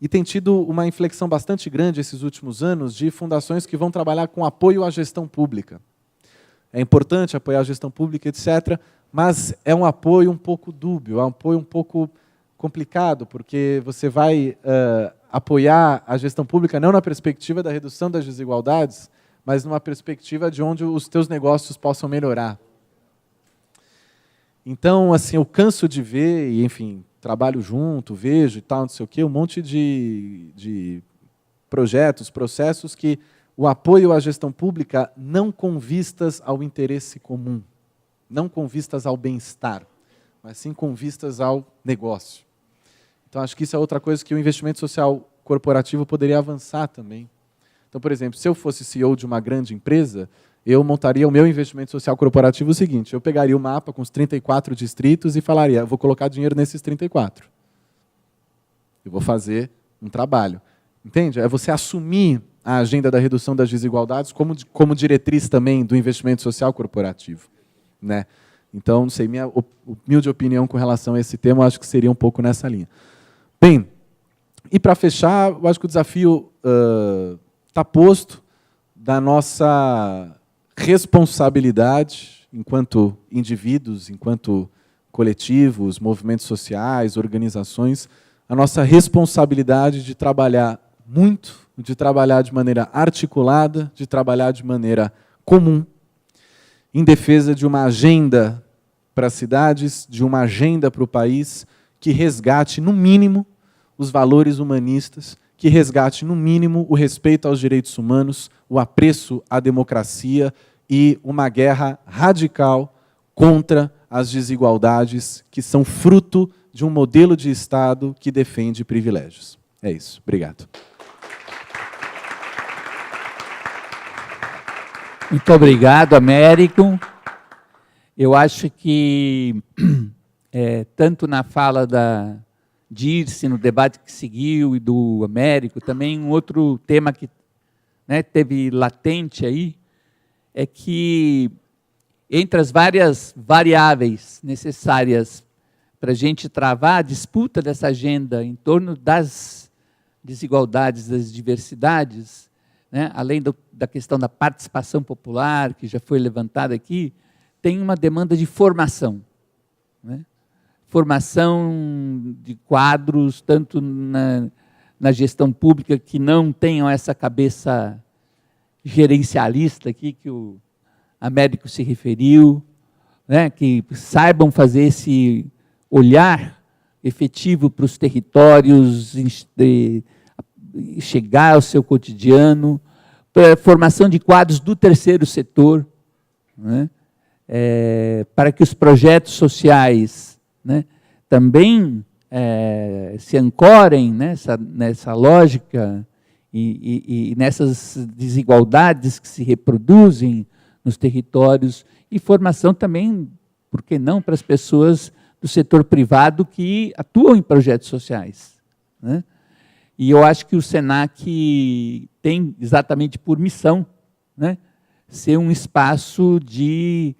E tem tido uma inflexão bastante grande esses últimos anos de fundações que vão trabalhar com apoio à gestão pública. É importante apoiar a gestão pública, etc., mas é um apoio um pouco dúbio, é um apoio um pouco complicado, porque você vai apoiar a gestão pública não na perspectiva da redução das desigualdades, mas numa perspectiva de onde os teus negócios possam melhorar. Então, assim, eu canso de ver, e, enfim, trabalho junto, vejo e tal, não sei o quê, um monte de projetos, processos que o apoio à gestão pública não com vistas ao interesse comum, não com vistas ao bem-estar, mas sim com vistas ao negócio. Então, acho que isso é outra coisa que o investimento social corporativo poderia avançar também. Então, por exemplo, se eu fosse CEO de uma grande empresa, eu montaria o meu investimento social corporativo o seguinte, eu pegaria o mapa com os 34 distritos e falaria, eu vou colocar dinheiro nesses 34. Eu vou fazer um trabalho. Entende? É você assumir a agenda da redução das desigualdades como diretriz também do investimento social corporativo. Né? Então, não sei, minha humilde opinião com relação a esse tema, eu acho que seria um pouco nessa linha. Bem, e para fechar, eu acho que o desafio está posto da nossa responsabilidade enquanto indivíduos, enquanto coletivos, movimentos sociais, organizações, a nossa responsabilidade de trabalhar muito, de trabalhar de maneira articulada, de trabalhar de maneira comum, em defesa de uma agenda para as cidades, de uma agenda para o país, que que resgate, no mínimo, os valores humanistas, que resgate, no mínimo, o respeito aos direitos humanos, o apreço à democracia e uma guerra radical contra as desigualdades que são fruto de um modelo de Estado que defende privilégios. É isso. Obrigado. Muito obrigado, Américo. Eu acho que, tanto na fala da Dirce, no debate que seguiu, e do Américo, também um outro tema que, né, teve latente aí, é que, entre as várias variáveis necessárias para a gente travar a disputa dessa agenda em torno das desigualdades, das diversidades, né, além da questão da participação popular, que já foi levantada aqui, tem uma demanda de formação, né? Formação de quadros, tanto na gestão pública, que não tenham essa cabeça gerencialista aqui, que o Américo se referiu, né, que saibam fazer esse olhar efetivo para os territórios, chegar ao seu cotidiano, formação de quadros do terceiro setor, né, para que os projetos sociais, né, também se ancorem nessa lógica e nessas desigualdades que se reproduzem nos territórios, e formação também, por que não, para as pessoas do setor privado que atuam em projetos sociais, né? E eu acho que o SENAC tem exatamente por missão, né, ser um espaço de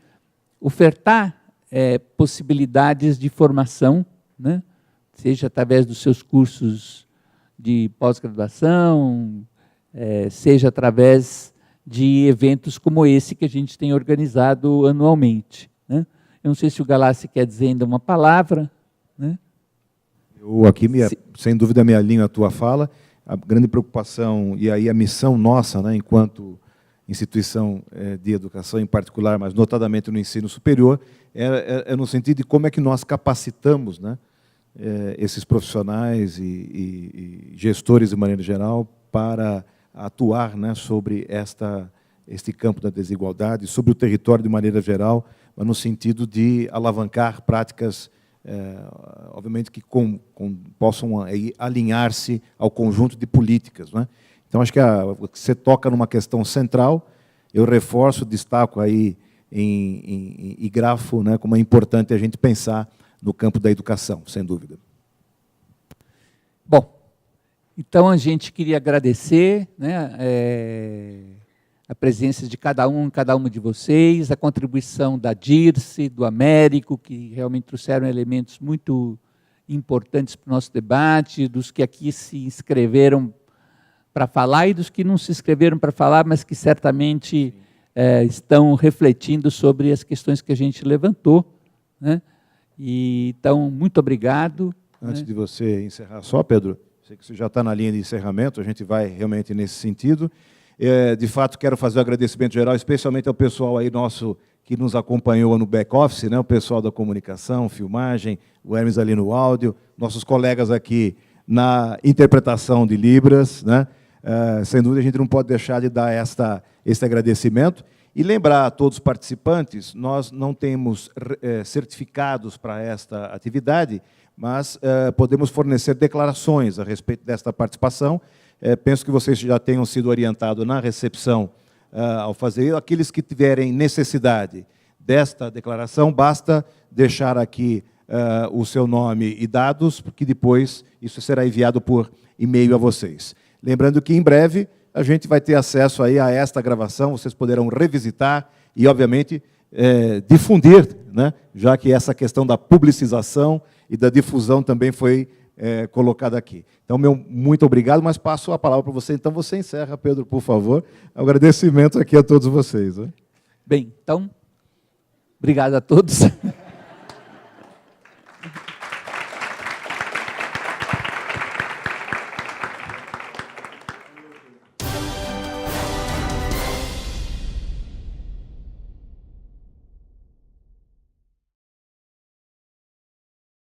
ofertar possibilidades de formação, né, seja através dos seus cursos de pós-graduação, seja através de eventos como esse que a gente tem organizado anualmente, né? Eu não sei se o Galassi quer dizer ainda uma palavra, né? Eu aqui, sem dúvida, me alinho à tua fala. A grande preocupação, e aí a missão nossa, né, enquanto instituição de educação em particular, mas notadamente no ensino superior, é no sentido de como é que nós capacitamos, né, esses profissionais e gestores, de maneira geral, para atuar, né, sobre este campo da desigualdade, sobre o território de maneira geral, mas no sentido de alavancar práticas, obviamente, que possam aí alinhar-se ao conjunto de políticas, né? Então, acho que você toca numa questão central, eu reforço, destaco aí e grafo, né, como é importante a gente pensar no campo da educação, sem dúvida. Bom, então a gente queria agradecer, né, a presença de cada uma de vocês, a contribuição da Dirce, do Américo, que realmente trouxeram elementos muito importantes para o nosso debate, dos que aqui se inscreveram para falar e dos que não se inscreveram para falar, mas que certamente estão refletindo sobre as questões que a gente levantou, né? E, então, muito obrigado. Antes de você encerrar só, Pedro, sei que você já está na linha de encerramento, a gente vai realmente nesse sentido. De fato, quero fazer um agradecimento geral, especialmente ao pessoal aí nosso que nos acompanhou no back-office, né, o pessoal da comunicação, filmagem, o Hermes ali no áudio, nossos colegas aqui na interpretação de Libras, né? Sem dúvida, a gente não pode deixar de dar esse agradecimento. E lembrar a todos os participantes, nós não temos certificados para esta atividade, mas podemos fornecer declarações a respeito desta participação. Penso que vocês já tenham sido orientados na recepção ao fazer. Aqueles que tiverem necessidade desta declaração, basta deixar aqui o seu nome e dados, porque depois isso será enviado por e-mail a vocês. Lembrando que, em breve, a gente vai ter acesso aí a esta gravação, vocês poderão revisitar e, obviamente, difundir, né, já que essa questão da publicização e da difusão também foi colocada aqui. Então, muito obrigado, mas passo a palavra para você. Então, você encerra, Pedro, por favor. Agradecimento aqui a todos vocês, né? Bem, então, obrigado a todos.